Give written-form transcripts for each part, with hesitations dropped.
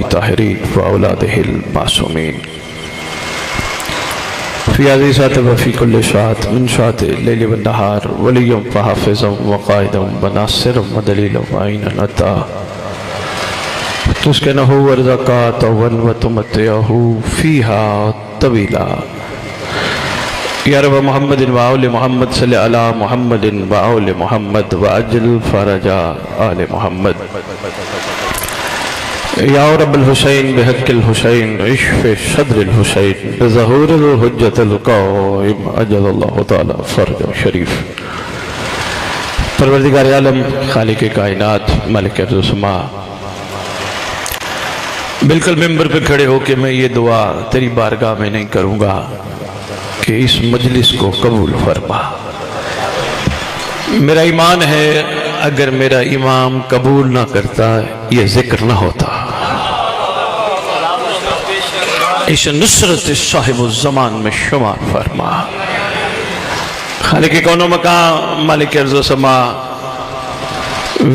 الطاهرين وأولاده المعصومين في هذه الساعة وفي كل ساعة من ساعة الليل والنهار وليا وحافظا وقائدا وناصرا ودليلا وعينا أتى تسكنه ورزقا وتمتعه فيها طويلا یا رب محمد وآل محمد صلی علی محمد وآل محمد وعجل فرج آل محمد یا رب الحسین بحق الحسین اشف صدر الحسین بظہور الحجت القائم عجل اللہ تعالی فرج شریف۔ پروردگار عالم، خالق کائنات، مالک ارض و سماء، بالکل ممبر پہ کھڑے ہو کے میں یہ دعا تیری بارگاہ میں نہیں کروں گا کہ اس مجلس کو قبول فرما۔ میرا ایمان ہے اگر میرا امام قبول نہ کرتا یہ ذکر نہ ہوتا۔ اس نصرت صاحب الزمان میں شمار فرما۔ خالق کون و مکان، مالک ارض و سماء،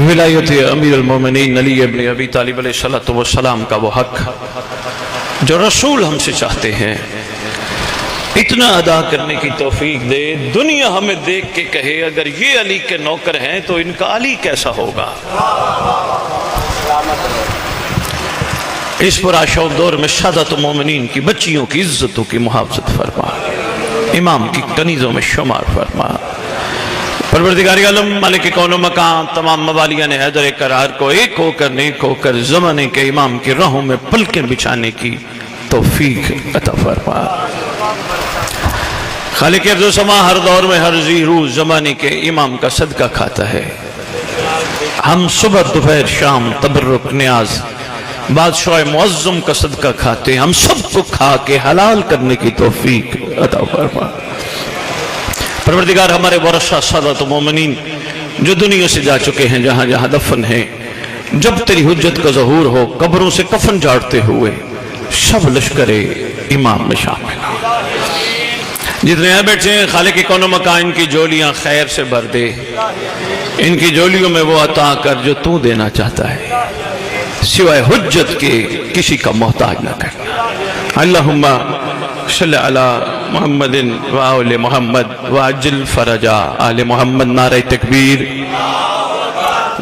ولایت امیر المومنین علی ابن ابی طالب علیہ السلام کا وہ حق جو رسول ہم سے چاہتے ہیں اتنا ادا کرنے کی توفیق دے، دنیا ہمیں دیکھ کے کہے اگر یہ علی کے نوکر ہیں تو ان کا علی کیسا ہوگا۔ اس پر آشوق دور میں سادات مومنین کی بچیوں کی عزتوں کی محافظت فرما، امام کی کنیزوں میں شمار فرما۔ پروردگار عالم، مالک کون و مکان، تمام موالیان حیدر قرار کو ایک ہو کر نیک ہو کر زمانے کے امام کی راہوں میں پلکیں بچھانے کی توفیق عطا فرما۔ خالق ارض و سماء ہر دور میں ہر ذی روح زمانے کے امام کا صدقہ کھاتا ہے۔ ہم صبح دوپہر شام تبرک نیاز بادشاہ معظم کا صدقہ کھاتے ہیں، ہم سب کو کھا کے حلال کرنے کی توفیق عطا فرما۔ پروردگار ہمارے ورثہ سادات مومنین جو دنیا سے جا چکے ہیں، جہاں جہاں دفن ہیں، جب تیری حجت کا ظہور ہو قبروں سے کفن جاڑتے ہوئے سب لشکر امام میں شامل ہو۔ جتنے یہاں بیٹھے ہیں خالق کون و مکان ان کی جولیاں خیر سے بھر دے، ان کی جولیوں میں وہ عطا کر جو تو دینا چاہتا ہے، سوائے حجت کے کسی کا محتاج نہ کرنا۔ اللہم صلی علی محمد وآل محمد وعجل فرج آل محمد۔ نعرہ تکبیر،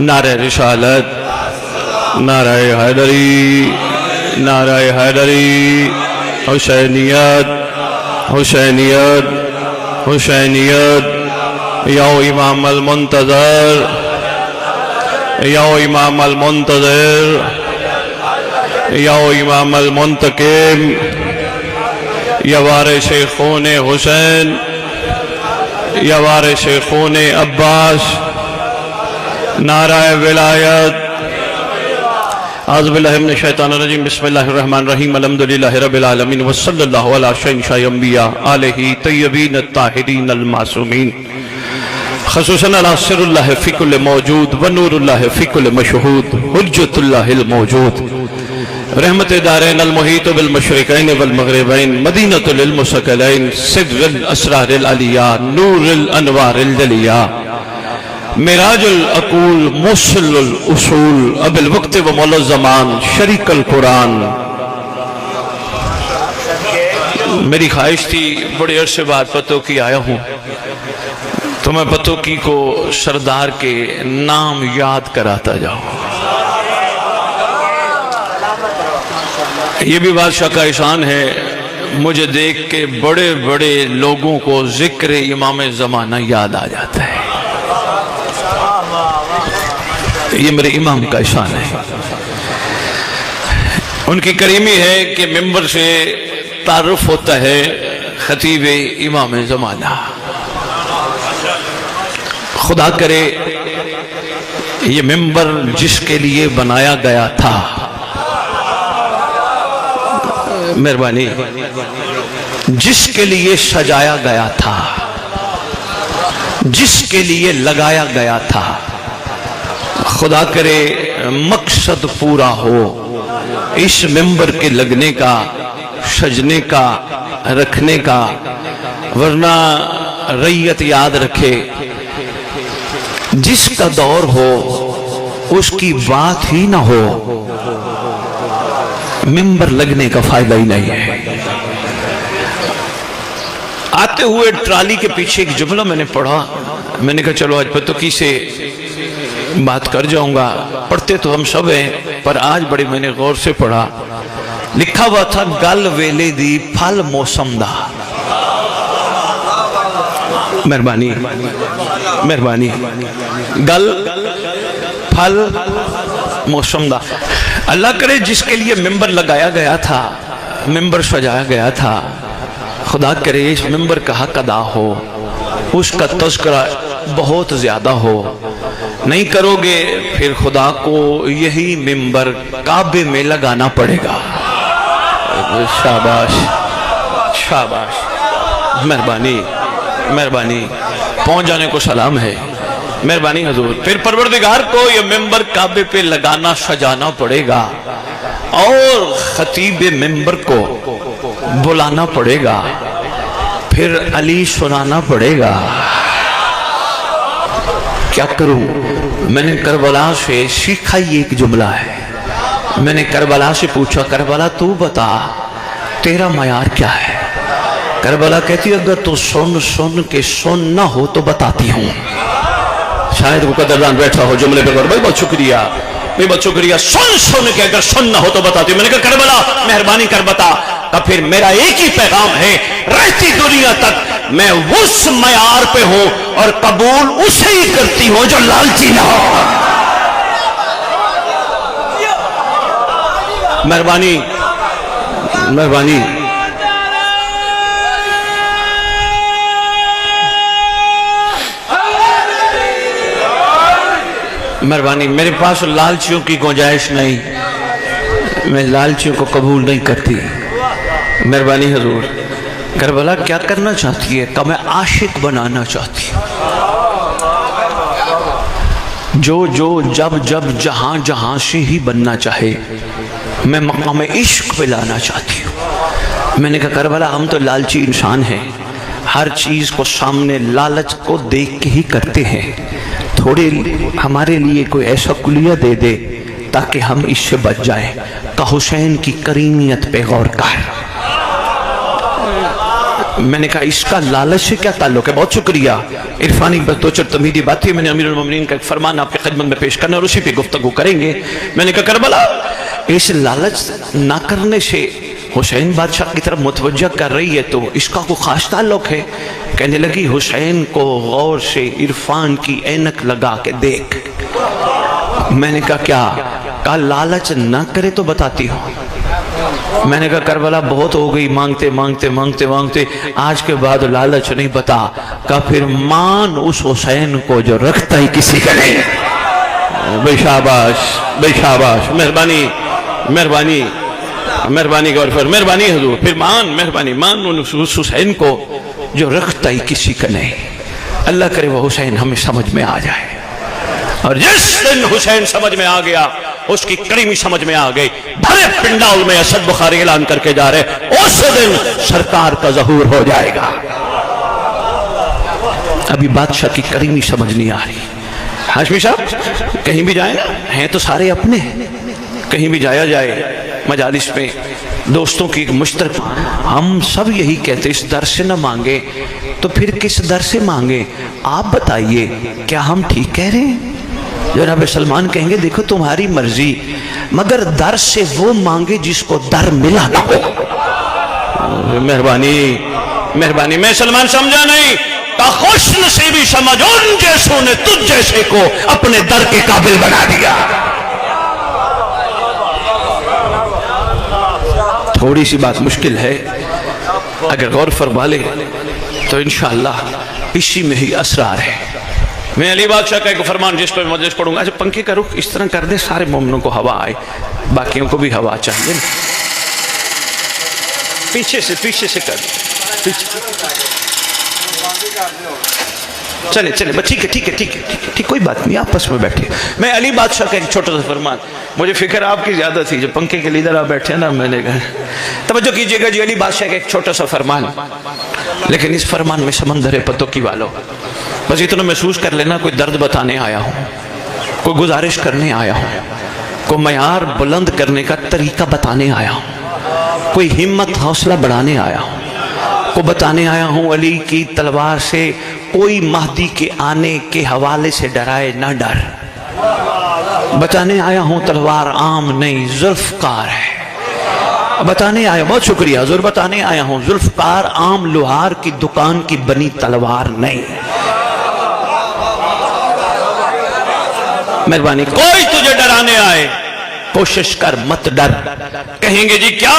نعرہ رسالت، نعرہ حیدری، نعرہ حیدری، حسینیت حسینیت حسینیت۔ یا امام المنتظر، یا امام المنتظر، یا امام المنتقم، یا وارث خون حسین، یا وارث خون عباس۔ نعرہ ولایت۔ اعوذ باللہ من الشیطان الرجیم، بسم اللہ الرحمن الرحیم، الحمدللہ رب العالمین، وصلی اللہ علی شہنشاہ انبیاء آلہ طیبین الطاہرین المعصومین، خصوصاً علی سر اللہ فی کل موجود ونور اللہ فی کل مشہود، حجت اللہ الموجود، رحمت دارین المحیط بالمشرقین والمغربین، مدینۃ للمثقلین، صدر الاسرار العلیاء، نور الانوار الجلیاء، معراج العقول، موصل الاصول، اب الوقت و مولا الزمان، شریک القرآن۔ میری خواہش تھی بڑے عرصے بعد پتو کی آیا ہوں تو میں پتو کی کو سردار کے نام یاد کراتا جاؤں۔ یہ بھی بادشاہ کا احسان ہے، مجھے دیکھ کے بڑے بڑے لوگوں کو ذکر امام زمانہ یاد آ جاتا ہے۔ یہ میرے امام کا احسان ہے۔ ان کی کریمی ہے کہ ممبر سے تعارف ہوتا ہے خطیب امام زمانہ۔ خدا کرے یہ ممبر جس کے لیے بنایا گیا تھا، مہربانی، جس کے لیے سجایا گیا تھا، جس کے لیے لگایا گیا تھا، خدا کرے مقصد پورا ہو اس ممبر کے لگنے کا، سجنے کا، رکھنے کا، ورنہ رعیت یاد رکھے جس کا دور ہو اس کی بات ہی نہ ہو۔ منبر لگنے کا فائدہ ہی نہیں ہے۔ آتے ہوئے ٹرالی کے پیچھے ایک جملہ میں نے پڑھا، میں نے کہا چلو آج پتوکی سے بات کر جاؤں گا، پڑھتے تو ہم سب ہیں پر آج بڑی میں نے غور سے پڑھا، لکھا ہوا تھا گل ویلے دی پھل موسم دا۔ مہربانی مہربانی، گل پھل موسم دا۔ اللہ کرے جس کے لیے ممبر لگایا گیا تھا، ممبر سجایا گیا تھا، خدا کرے اس ممبر کا حق ادا ہو، اس کا تذکرہ بہت زیادہ ہو۔ نہیں کرو گے پھر خدا کو یہی ممبر کعبے میں لگانا پڑے گا۔ شاباش شاباش، مہربانی مہربانی، پہنچ جانے کو سلام ہے، مہربانی حضور۔ پھر پروردگار کو یہ ممبر کعبے پہ لگانا سجانا پڑے گا اور خطیب ممبر کو بلانا پڑے گا، پھر علی سنانا پڑے گا۔ کیا کروں؟ میں نے کربلا سے سیکھا یہ ایک جملہ ہے، میں نے کربلا سے پوچھا کربلا تو بتا تیرا معیار کیا ہے؟ کربلا کہتی اگر تو سن سن کے سن نہ ہو تو بتاتی ہوں۔ شاید وہ قدردان بیٹھا ہو جملے پہ بھائی بہت شکریہ، بھائی بہت شکریہ، سن سن کے اگر سن نہ ہو تو بتاتی ہوں۔ میں نے کہا کربلا مہربانی کر بتا، تب پھر میرا ایک ہی پیغام ہے، رہتی دنیا تک میں اس معیار پہ ہوں اور قبول اسے ہی کرتی ہوں جو لالچی نہ ہو۔ مہربانی مہربانی مہربانی، میرے پاس لالچیوں کی گنجائش نہیں، میں لالچیوں کو قبول نہیں کرتی۔ مہربانی حضور۔ کربلا کیا کرنا چاہتی ہے؟ کہ میں عاشق بنانا چاہتی ہوں، جو جو جب جب جہاں جہاں سے ہی بننا چاہے، میں مقام عشق پہ لانا چاہتی ہوں۔ میں نے کہا کربلا ہم تو لالچی انسان ہیں، ہر چیز کو سامنے لالچ کو دیکھ کے ہی کرتے ہیں، تھوڑے ہمارے لیے کوئی ایسا کلیہ دے دے تاکہ ہم اس سے بچ جائیں۔ کہ حسین کی کریمیت پہ غور کر۔ میں نے کہا اس کا لالچ سے کیا تعلق ہے؟ بہت شکریہ، عرفانی دو چار تمہیدی باتیں میں نے امیر المومنین کا ایک فرمان آپ کی خدمت میں پیش کرنا اور اسی پہ گفتگو کریں گے۔ میں نے کہا کربلا اس لالچ نہ کرنے سے حسین بادشاہ کی طرف متوجہ کر رہی ہے تو اس کا کوئی خاص تعلق ہے؟ کہنے لگی حسین کو غور سے عرفان کی اینک لگا کے دیکھ۔ میں نے کہا کیا؟ کہا لالچ نہ کرے تو بتاتی ہوں۔ میں نے کہا کربلا بہت ہو گئی مانگتے مانگتے مانگتے مانگتے، آج کے بعد لالچ نہیں بتا۔ کہا پھر مان اس حسین کو جو رکھتا ہی کسی کا نہیں۔ بے شاباش بے شاباش، مہربانی مہربانی مہربانی غور پر، مہربانی حضور۔ پھر مان، مہربانی مان اس حسین کو جو رکھتا ہی کسی کا نہیں۔ اللہ کرے وہ حسین ہمیں سمجھ میں آ جائے، اور جس دن حسین سمجھ میں آ گیا، اس کی کریمی سمجھ میں آ گئی، بھرے پنڈال میں اسد بخاری اعلان کر کے جا رہے، اس دن سرکار کا ظہور ہو جائے گا۔ ابھی بادشاہ کی کریمی سمجھ نہیں آ رہی۔ ہاشمی صاحب کہیں بھی جائیں ہیں تو سارے اپنے، کہیں بھی جایا جائے مجالس میں دوستوں کی مشترک، ہم سب یہی کہتے اس در سے نہ مانگے تو پھر کس در سے مانگے؟ آپ بتائیے کیا ہم ٹھیک کہہ رہے ہیں؟ جناب سلمان کہیں گے دیکھو تمہاری مرضی، مگر در سے وہ مانگے جس کو در ملا نہ ہو۔ مہربانی مہربانی، میں سلمان سمجھا نہیں، کا خوش نصیبی سمجھ ان جیسوں نے تجھ جیسے کو اپنے در کے قابل بنا دیا۔ تھوڑی سی بات مشکل ہے، اگر غور فرما لے تو انشاءاللہ اسی میں ہی اسرار ہے۔ میں علی بادشاہ کا ایک فرمان جس پہ مجلس پڑھوں گا، پنکھے کا رخ اس طرح کر دے سارے مومنوں کو ہوا آئے، باقیوں کو بھی ہوا چاہیے، پیچھے سے کر پیچھے، چلے چلے بس ٹھیک ہے کوئی بات نہیں، آپس میں بیٹھے۔ میں علی بادشاہ کا ایک چھوٹا سا فرمان، مجھے فکر آپ کی زیادہ تھی، جو پنکھے کے لیڈر آپ بیٹھے نا، میں نے کہا توجہ کیجئے گا جی، علی بادشاہ کا ایک چھوٹا سا فرمان، لیکن اس فرمان میں سمندر پتوکی والو، بس اتنا محسوس کر لینا کوئی درد بتانے آیا ہوں، کوئی گزارش کرنے آیا ہوں، کو معیار بلند کرنے کا طریقہ بتانے آیا ہوں، کوئی ہمت حوصلہ بڑھانے آیا ہوں، کو بتانے آیا ہوں علی کی تلوار سے کوئی مہدی کے آنے کے حوالے سے ڈرائے نہ ڈر، بتانے آیا ہوں تلوار عام نہیں ذوالفقار ہے، بتانے آیا، بہت شکریہ حضور، بتانے آیا ہوں ذوالفقار عام لوہار کی دکان کی بنی تلوار نہیں۔ مہربانی، کوئی تجھے ڈرانے آئے کوشش کر مت ڈر۔ کہیں گے جی کیا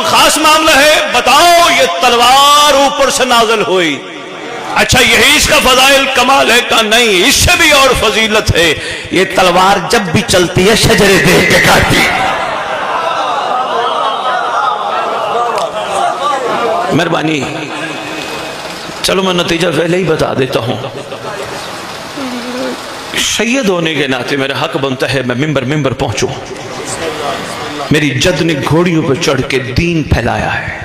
خاص معاملہ ہے، بتاؤ۔ یہ تلوار اوپر سے نازل ہوئی، اچھا یہی اس کا فضائل کمال ہے؟ کہ نہیں، اس سے بھی اور فضیلت ہے، یہ تلوار جب بھی چلتی ہے شجرے دیکھ کے کاٹتی ہے۔ مہربانی، چلو میں نتیجہ پہلے ہی بتا دیتا ہوں، سید ہونے کے ناطے میرا حق بنتا ہے میں ممبر پہنچوں۔ میری جد نے گھوڑیوں پہ چڑھ کے دین پھیلایا ہے۔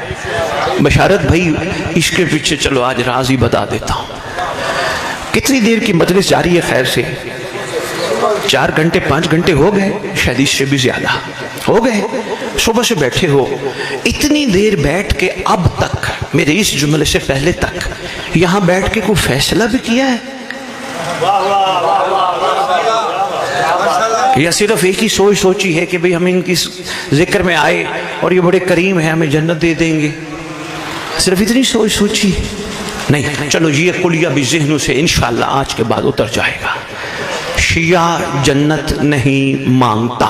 بشارت بھائی اس کے پیچھے چلو آج راز ہی بتا دیتا ہوں۔ کتنی دیر کی مجلس جاری ہے خیر سے؟ 4 گھنٹے 5 گھنٹے ہو گئے، شاید اس سے بھی زیادہ ہو گئے۔ صبح سے بیٹھے ہو، اتنی دیر بیٹھ کے اب تک میرے اس جملے سے پہلے تک یہاں بیٹھ کے کوئی فیصلہ بھی کیا ہے؟ یا صرف ایک ہی سوچی ہے کہ بھئی ہم ان کی ذکر میں آئے اور یہ بڑے کریم ہیں ہمیں جنت دے دیں گے، صرف اتنی سوچی؟ نہیں، چلو یہ کلیہ بھی ذہنوں سے انشاءاللہ آج کے بعد اتر جائے گا۔ شیعہ جنت نہیں مانگتا۔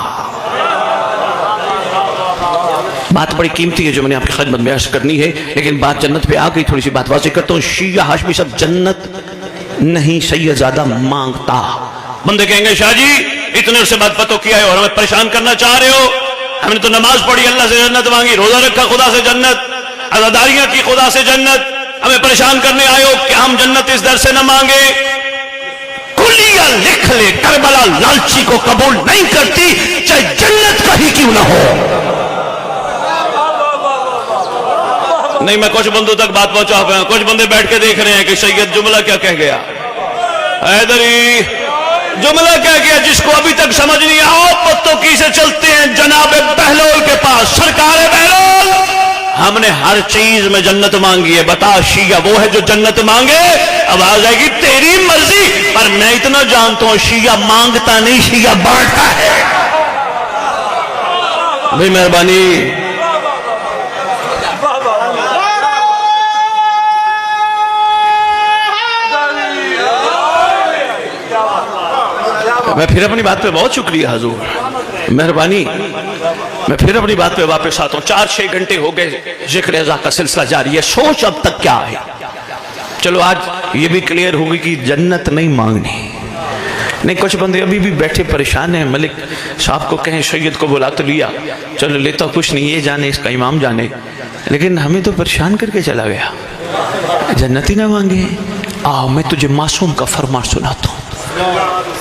بات بڑی قیمتی ہے جو میں نے آپ کی خدمت میں عرض کرنی ہے، لیکن بات جنت پہ آ گئی، تھوڑی سی بات واضح کرتا ہوں۔ شیعہ ہاشمی صاحب جنت نہیں سید زادہ مانگتا۔ بندے کہیں گے شاہ جی اتنے عرصے بعد پتو کیا ہے اور ہمیں پریشان کرنا چاہ رہے ہو، ہم نے تو نماز پڑھی اللہ سے جنت مانگی، روزہ رکھا خدا سے جنت، عزاداریاں کی خدا سے جنت، ہمیں پریشان کرنے آئے ہو کہ ہم جنت اس در سے نہ مانگے؟ کلیہ لکھ لے، کربلا لالچی کو قبول نہیں کرتی چاہے جنت کا ہی کیوں نہ ہو۔ نہیں، میں کچھ بندوں تک بات پہنچا پایا، کچھ بندے بیٹھ کے دیکھ رہے ہیں کہ سید جملہ کیا کہہ گیا، حیدری جملہ کہہ گیا جس کو ابھی تک سمجھ نہیں آؤ۔ پتوں کی سے چلتے ہیں جناب بہلول کے پاس، سرکار بہلول ہم نے ہر چیز میں جنت مانگی ہے، بتا شیعہ وہ ہے جو جنت مانگے؟ اب آ جائے گی تیری مرضی، پر میں اتنا جانتا ہوں شیعہ مانگتا نہیں، شیعہ بانٹتا ہے۔ بھائی مہربانی، میں پھر اپنی بات پہ بہت شکریہ حضور، مہربانی، میں پھر اپنی بات پہ واپس آتا ہوں۔ 4-6 گھنٹے ہو گئے ذکر ازا کا سلسلہ جاری ہے، سوچ اب تک کیا ہے۔ چلو آج یہ بھی کلیئر ہوگی کہ جنت نہیں مانگنی۔ نہیں، کچھ بندے ابھی بھی بیٹھے پریشان ہیں، ملک صاحب کو کہیں سید کو بلا تو لیا، چلو لیتا کچھ نہیں، یہ جانے اس کا امام جانے، لیکن ہمیں تو پریشان کر کے چلا گیا، جنت ہی نہ مانگے۔ آؤ میں تجھے معصوم کا فرمان سناتا ہوں،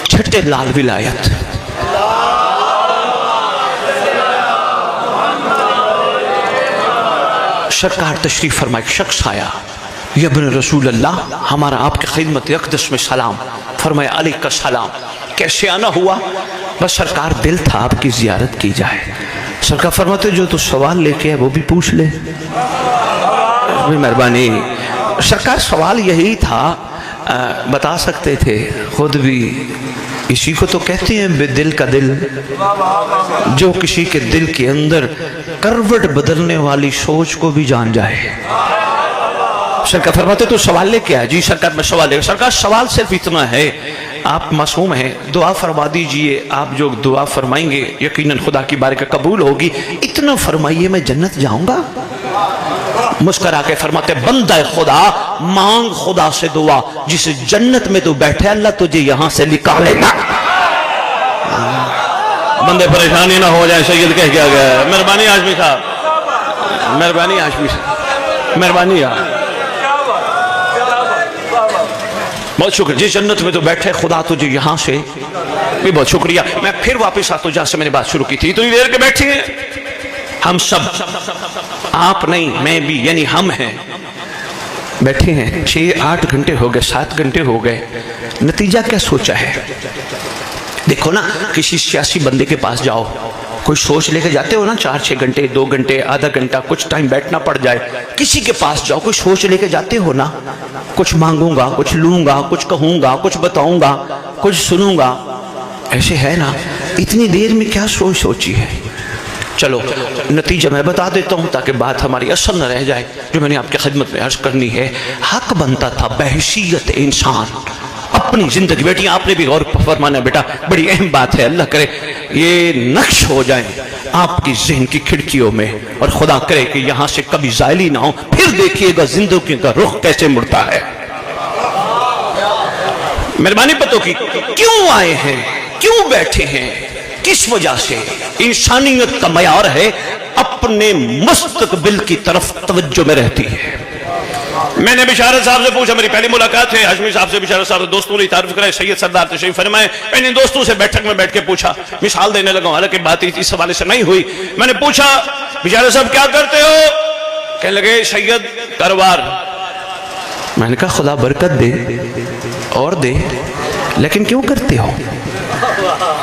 چھٹے لال ولایت۔ سرکار تشریف فرمائے، ایک شخص آیا، یا ابن رسول اللہ ہمارا آپ کی خدمت اقدس میں سلام، فرمایا علیہ کا سلام۔ کیسے آنا ہوا؟ بس سرکار دل تھا آپ کی زیارت کی جائے۔ سرکار فرماتے جو تو سوال لے کے ہے وہ بھی پوچھ لے۔ مہربانی، سرکار سوال یہی تھا، بتا سکتے تھے خود بھی، اسی کو تو کہتے ہیں بے دل کا دل، جو کسی کے دل کے اندر کروٹ بدلنے والی سوچ کو بھی جان جائے۔ سرکار فرماتے تو سوال لے کے آئے۔ جی سرکار میں سوال لے، سرکار سوال صرف اتنا ہے، آپ معصوم ہیں، دعا فرما دیجئے، آپ جو دعا فرمائیں گے یقیناً خدا کی بارگاہ قبول ہوگی، اتنا فرمائیے میں جنت جاؤں گا۔ مسکرا کے فرماتے بندہ خدا مانگ خدا سے دعا، جس جنت میں تو بیٹھے اللہ تجھے یہاں سے نکالے گا۔ بندے پریشانی نہ ہو جائے، سید کہہ کیا گیا۔ مہربانی ہاشمی صاحب، مہربانی ہاشمی صاحب، مہربانی یار، بہت شکریہ۔ جس جنت میں تو بیٹھے خدا تجھے یہاں سے بھی، بہت شکریہ۔ میں پھر واپس آتا ہوں جہاں سے میں نے بات شروع کی تھی۔ اتنی دیر کے بیٹھے ہیں ہم سب، آپ نہیں میں بھی، یعنی ہم ہیں، بیٹھے ہیں 6-8 گھنٹے ہو گئے، 7 گھنٹے ہو گئے، نتیجہ کیا سوچا ہے؟ دیکھو نا کسی سیاسی بندے کے پاس جاؤ, کوئی سوچ لے کے جاتے ہو نا, 4-6 گھنٹے 2 گھنٹے آدھا گھنٹہ کچھ ٹائم بیٹھنا پڑ جائے, کسی کے پاس جاؤ کوئی سوچ لے کے جاتے ہو نا, کچھ مانگوں گا, کچھ لوں گا, کچھ کہوں گا, کچھ بتاؤں گا, کچھ سنوں گا, ایسے ہے نا. اتنی دیر میں کیا سوچی ہے. چلو نتیجہ میں بتا دیتا ہوں تاکہ بات ہماری اصل نہ رہ جائے, جو میں نے آپ کی خدمت میں عرض کرنی ہے. حق بنتا تھا بحیثیت انسان اپنی زندگی, بیٹی آپ نے بھی غور فرمانا بیٹا, بڑی اہم بات ہے, اللہ کرے یہ نقش ہو جائیں آپ کی ذہن کی کھڑکیوں میں, اور خدا کرے کہ یہاں سے کبھی زائل ہی نہ ہو. پھر دیکھیے گا زندگی کا رخ کیسے مڑتا ہے. مہربانی پتوں کی, کیوں آئے ہیں, کیوں بیٹھے ہیں, کس وجہ سے؟ انسانیت کا معیار ہے اپنے مستقبل کی طرف توجہ میں رہتی ہے. میں نے بشارت صاحب سے پوچھا, میری پہلی ملاقات ہے ہاشمی صاحب سے, بشارت صاحب دوستوں نے تعارف کرائے, سید سردار تشریف فرمائے. میں نے دوستوں سے بیٹھک میں بیٹھ کے پوچھا, مثال دینے لگا, حالانکہ بات اس حوالے سے نہیں ہوئی. میں نے پوچھا بشارت صاحب کیا کرتے ہو؟ کہنے لگے سید کاروبار. میں نے کہا خدا برکت دے اور دے, لیکن کیوں کرتے ہو؟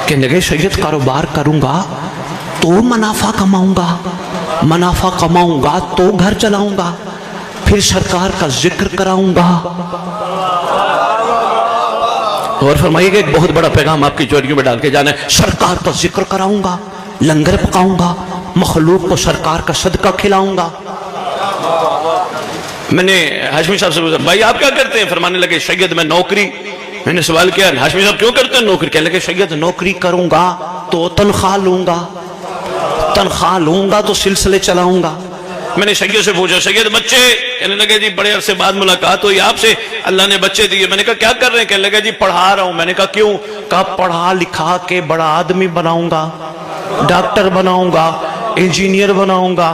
کہنے لگے سید کاروبار کروں گا تو منافع کماؤں گا, منافع کماؤں گا تو گھر چلاؤں گا, پھر سرکار کا ذکر کراؤں گا. اور فرمائیے کہ ایک بہت بڑا پیغام آپ کی چوریوں میں ڈال کے جانا ہے, سرکار کا ذکر کراؤں گا, لنگر پکاؤں گا, مخلوق کو سرکار کا صدقہ کھلاؤں گا. میں نے ہاشمی صاحب سے پوچھا بھائی آپ کیا کرتے ہیں؟ فرمانے لگے سید میں نوکری. میں نے سوال کیا ہاشمی صاحب کیوں کرتے ہیں نوکری؟ کہنے لگے سید نوکری کروں گا تو تنخواہ لوں گا, تنخواہ لوں گا تو سلسلے چلاؤں گا. میں نے سید سے پوچھا سید بچے؟ کہنے لگے جی بڑے عرصے بعد ملاقات ہوئی آپ سے, اللہ نے بچے دیے. میں نے کہا کیا کر رہے ہیں؟ کہنے لگے جی پڑھا رہا ہوں. میں نے کہا کیوں؟ کہا پڑھا لکھا کے بڑا آدمی بناؤں گا, ڈاکٹر بناؤں گا, انجینئر بناؤں گا.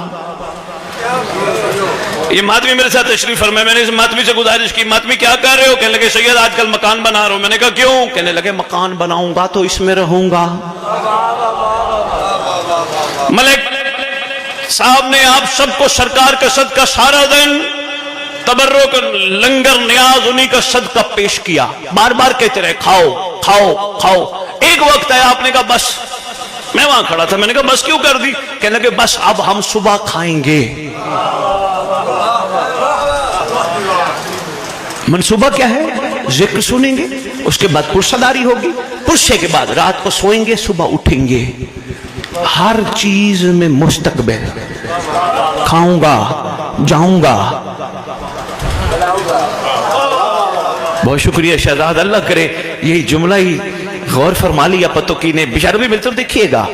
یہ ماتمی میرے ساتھ تشریف فرمائے. میں نے اس ماتمی سے گزارش کی ماتمی کیا کر رہے ہو؟ کہنے لگے سید آج کل مکان بنا رہا ہوں. میں نے کہا کیوں؟ کہنے لگے مکان بناؤں گا تو اس میں رہوں گا. ملک صاحب نے آپ سب کو سرکار کا صدقہ سارا دن تبرک لنگر نیاز انہی کا صدقہ پیش کیا. بار بار کہتے رہے کھاؤ کھاؤ کھاؤ. ایک وقت ہے آپ نے کہا بس. میں وہاں کھڑا تھا, میں نے کہا بس کیوں کر دی؟ کہنے لگے بس اب ہم صبح کھائیں گے. منصوبہ کیا ہے؟ ذکر سنیں گے, اس کے بعد پرسداری ہوگی, پرسے کے بعد رات کو سوئیں گے, صبح اٹھیں گے. ہر چیز میں مستقبل, کھاؤں گا, جاؤں گا. بہت شکریہ شہزاد, اللہ کرے یہی جملہ ہی غور فرما لیا پتوں کی نے. بشارہ بھی ملتے دیکھیے گا,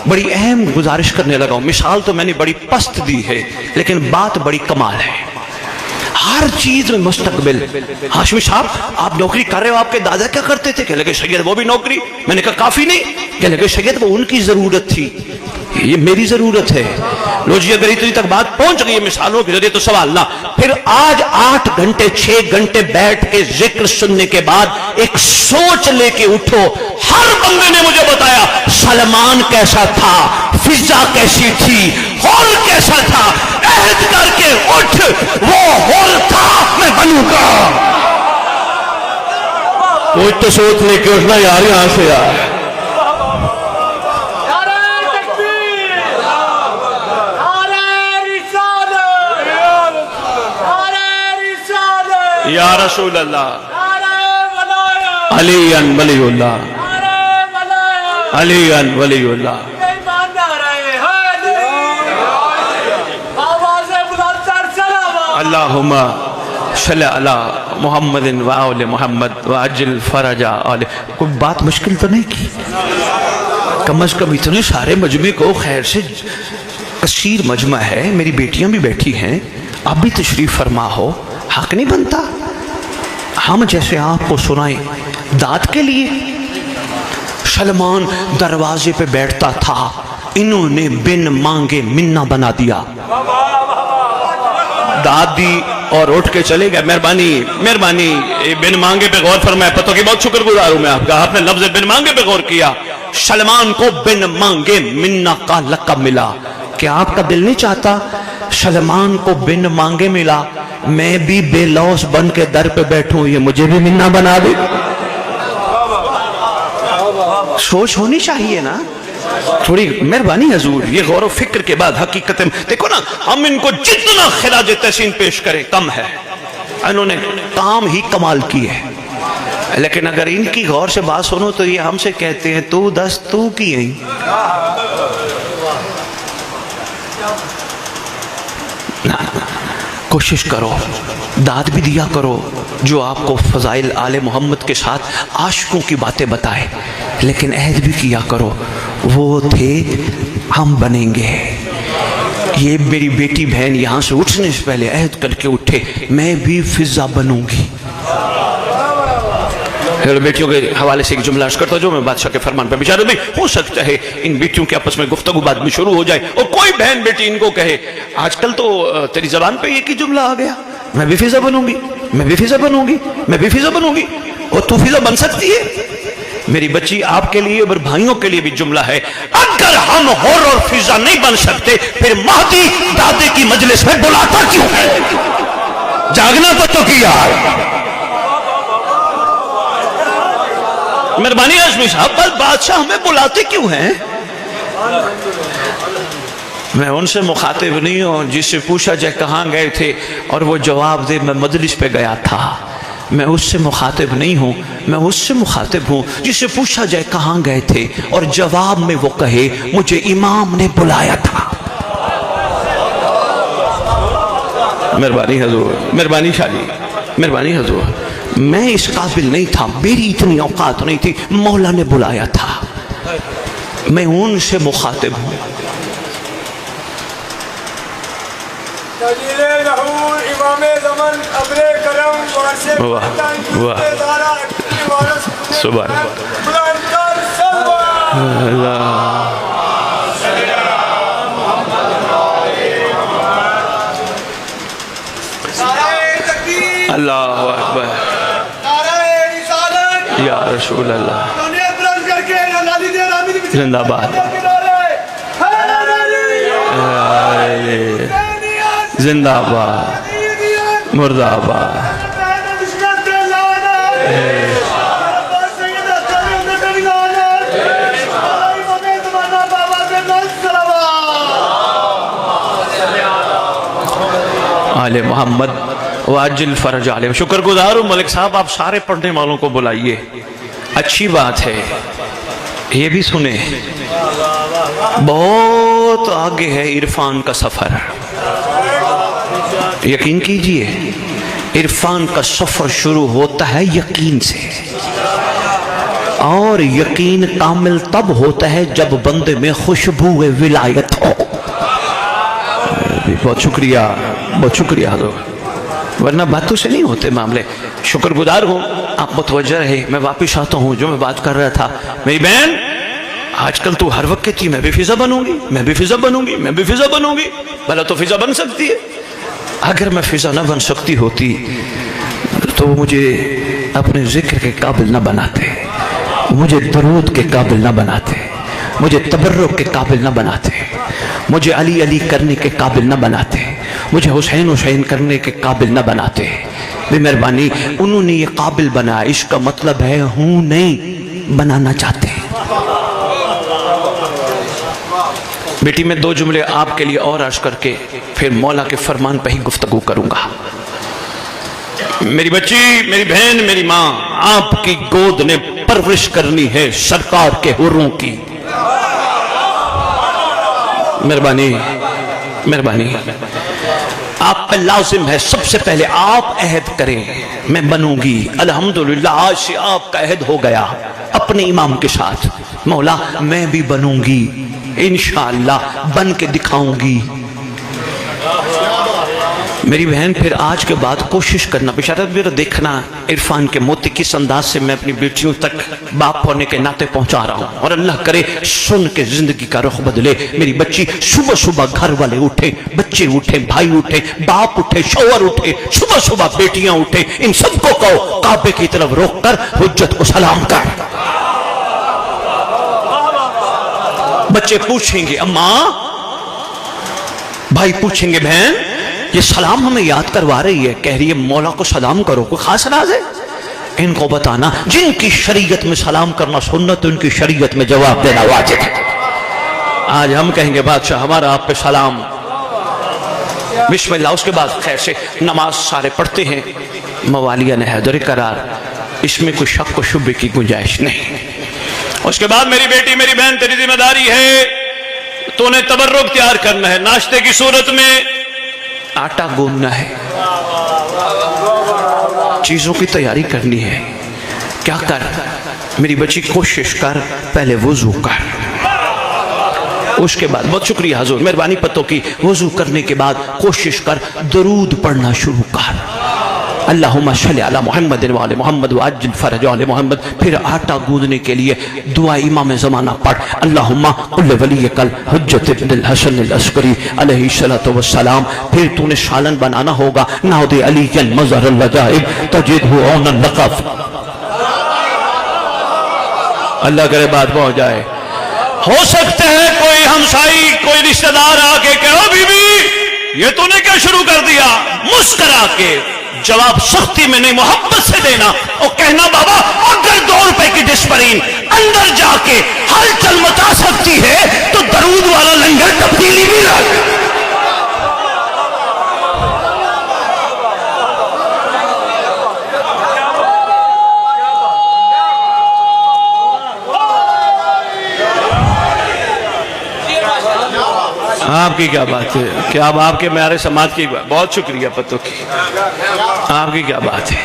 بڑی اہم گزارش کرنے لگا ہوں. مثال تو میں نے بڑی پست دی ہے لیکن بات بڑی کمال ہے. ہر چیز میں مستقبل. ہاشمی صاحب آپ نوکری کر رہے ہو, آپ کے دادا کیا کرتے تھے؟ کہنے لگے سید وہ بھی نوکری. میں نے کہا کافی نہیں. کہنے لگے سید وہ ان کی ضرورت تھی, یہ میری ضرورت ہے. لو جی اگر اتنی تک بات پہنچ گئی ہے مثالوں کے ذریعے تو سوال نہ. پھر آج 8 گھنٹے 6 گھنٹے بیٹھ کے ذکر سننے کے بعد ایک سوچ لے کے اٹھو. ہر بندے نے مجھے بتایا سلمان کیسا تھا, فضا کیسی تھی, ہال کیسا تھا. عہد کر کے اٹھ, وہ ہال تھا میں بنوں گا. کوئی تو سوچ لے کے اٹھنا یار یہاں سے یار. یا رسول اللہ, علی ولی اللہ, علی ولی اللہ. اللہم صلی علی محمد و آل محمد و عجل فرجا آل. کوئی بات مشکل تو نہیں کی, کم از کم اتنے سارے مجمع کو خیر سے, کثیر مجمع ہے, میری بیٹیاں بھی بیٹھی ہیں, آپ بھی تشریف فرما ہو. حق نہیں بنتا ہم جیسے آپ کو سنائیں داد کے لیے؟ سلمان دروازے پہ بیٹھتا تھا, انہوں نے بن مانگے منا بنا دیا. داد دی اور اٹھ کے چلے گئے. مہربانی مہربانی بن مانگے پہ غور فرمائے. پتوں کی بہت شکر گزار ہوں میں آپ کا, آپ نے لفظ بن مانگے پہ غور کیا. سلمان کو بن مانگے منا کا لقب ملا. کیا آپ کا دل نہیں چاہتا سلمان کو بن مانگے ملا, میں بھی بے لوس بن کے در پہ بیٹھوں, یہ مجھے بھی منا بنا دے؟ سوچ ہونی چاہیے نا تھوڑی مہربانی حضور. یہ غور و فکر کے بعد حقیقت دیکھو نا, ہم ان کو جتنا خراج تحسین پیش کریں کم ہے. انہوں نے کام ہی کمال کی ہے, لیکن اگر ان کی غور سے بات سنو تو یہ ہم سے کہتے ہیں تو دس تو کی ہیں. کوشش کرو, داد بھی دیا کرو جو آپ کو فضائل آل محمد کے ساتھ عاشقوں کی باتیں بتائے, لیکن عہد بھی کیا کرو وہ تھے ہم بنیں گے. یہ میری بیٹی بہن یہاں سے اٹھنے سے پہلے عہد کر کے اٹھے, میں بھی فضا بنوں گی. بیٹیوں کے حوالے سے ایک جملہ عرض کرتا ہوں جو میں بادشاہ کے فرمان پہ بیچارہ میں ہو سکتا ہے ان بیٹیوں کے آپس میں گفتگو بعد میں شروع ہو جائے اور کوئی بہن بیٹی ان کو کہے آج کل تو تیری زبان پہ ایک ہی جملہ آ گیا, میں بھی فضا بنوں گی, میں بھی فضا بنوں گی, میں بھی فضا بنوں گی. اور تو فضا بن سکتی ہے میری بچی, آپ کے لیے اور بھائیوں کے لیے بھی جملہ ہے, اگر ہم حور اور فضا نہیں بن سکتے پھر مہدی دادے کی مجلس میں بلاتا کیوں ہے؟ جاگنا تو کیا. مہربانی ہاشمی صاحب, بس بادشاہ ہمیں بلاتے کیوں ہیں؟ میں ان سے مخاطب نہیں ہوں جس سے پوچھا جائے کہاں گئے تھے اور وہ جواب دے میں مجلس پہ گیا تھا. میں اس سے مخاطب نہیں ہوں, میں اس سے مخاطب ہوں جس سے پوچھا جائے کہاں گئے تھے اور جواب میں وہ کہے مجھے امام نے بلایا تھا. مہربانی حضور, مہربانی شالی, مہربانی حضور. میں اس قابل نہیں تھا, میری اتنی اوقات نہیں تھی, مولا نے بلایا تھا. میں ان سے مخاطب ہوں. امام زمان ابر کرم واہ سبحان اللہ. اللہ اکبر یا رسول اللہ. زندہ باد, زندہ باد, مردہ آباد. آل محمد واجل فرج علیہ. شکر گزار ہوں ملک صاحب, آپ سارے پڑھنے والوں کو بلائیے, اچھی بات ہے. یہ بھی سنیں بہت آگے ہے عرفان کا سفر, یقین کیجئے عرفان کا سفر شروع ہوتا ہے یقین سے, اور یقین کامل تب ہوتا ہے جب بندے میں خوشبو ولایت ہو. بہت شکریہ, بہت شکریہ حضور, ورنہ باتوں سے نہیں ہوتے معاملے. شکر گزار ہوں آپ متوجہ رہے. میں واپس آتا ہوں جو میں بات کر رہا تھا. میری بہن آج کل تو ہر وقت کہتی میں بھی فضا بنوں گی, میں بھی فضا بنوں گی, میں بھی فضا بنوں گی. بھلا تو فضا بن سکتی ہے. اگر میں فضا نہ بن سکتی ہوتی تو مجھے اپنے ذکر کے قابل نہ بناتے, مجھے درود کے قابل نہ بناتے, مجھے تبرک کے قابل نہ بناتے, مجھے علی علی کرنے کے قابل نہ بناتے, مجھے حسین حسین کرنے کے قابل نہ بناتے. بے مہربانی انہوں نے یہ قابل بنا, اس کا مطلب ہے ہوں نہیں بنانا چاہتے. بیٹی میں دو جملے آپ کے لیے اور عرض کر کے پھر مولا کے فرمان پہ ہی گفتگو کروں گا. میری بچی, میری بہن, میری ماں, آپ کی گود نے پرورش کرنی ہے سرکار کے حوروں کی. مہربانی, مہربانی. آپ پہ لازم ہے سب سے پہلے آپ عہد کریں میں بنوں گی. الحمدللہ آج سے آپ کا عہد ہو گیا اپنے امام کے ساتھ. مولا میں بھی بنوں گی, انشاءاللہ بن کے دکھاؤں گی. میری بہن پھر آج کے بعد کوشش کرنا, بشارت بھی دیکھنا عرفان کے موتی کس انداز سے میں اپنی بیٹیوں تک باپ ہونے کے ناطے پہنچا رہا ہوں, اور اللہ کرے سن کے زندگی کا رخ بدلے. میری بچی صبح صبح گھر والے اٹھے, بچے اٹھے, بھائی اٹھے, باپ اٹھے, شوہر اٹھے, صبح صبح بیٹیاں اٹھے, ان سب کو کہو کعبے کی طرف روک کر حجت کو سلام کر. بچے پوچھیں گے اماں, بھائی پوچھیں گے بہن, یہ سلام ہمیں یاد کروا رہی ہے, کہہ رہی ہے مولا کو سلام کرو, کوئی خاص راز ہے؟ ان کو بتانا جن کی شریعت میں سلام کرنا سنت ان کی شریعت میں جواب دینا واجب ہے. آج ہم کہیں گے بادشاہ ہمارا آپ پہ سلام، بسم اللہ، اس کے بعد خیر سے نماز سارے پڑھتے ہیں، موالیہ نے حیدر قرار، اس میں کوئی شک و شبہ کی گنجائش نہیں. اس کے بعد میری بیٹی میری بہن تیری ذمہ داری ہے، تو نے تبرک تیار کرنا ہے، ناشتے کی صورت میں آٹا گوندنا ہے، چیزوں کی تیاری کرنی ہے. کیا کر میری بچی، کوشش کر پہلے وضو کر، اس کے بعد بہت شکریہ حضور مہربانی پتوں کی، وضو کرنے کے بعد کوشش کر درود پڑھنا شروع کر، اللہم صلی علی محمد وعلی محمد وعجل فرج علی محمد. پھر آٹا گوندنے کے لیے دعا امام زمانہ پڑھ، اللہم قل ولیک الحجۃ ابن الحسن العسکری علیہ السلام. پھر تو نے سالن بنانا ہوگا، ناود علی المظہر الوجائب تجدہ عونا لقف. اللہ کرے بات پہنچ جائے. ہو سکتا ہے کوئی ہمسائی کوئی رشتہ دار آ کے کہو بی بی یہ تو نے کیا شروع کر دیا، مسکرا کے جواب سختی میں نہیں محبت سے دینا اور کہنا بابا اگر 2 روپے کی ڈسپرین اندر جا کے ہلچل مچا سکتی ہے تو درود والا لنگر تبدیلی بھی رکھ. آپ کی کیا بات ہے کہ آپ کے معیار سماج کی بہت شکریہ پتوں کی، آپ کی کیا بات ہے.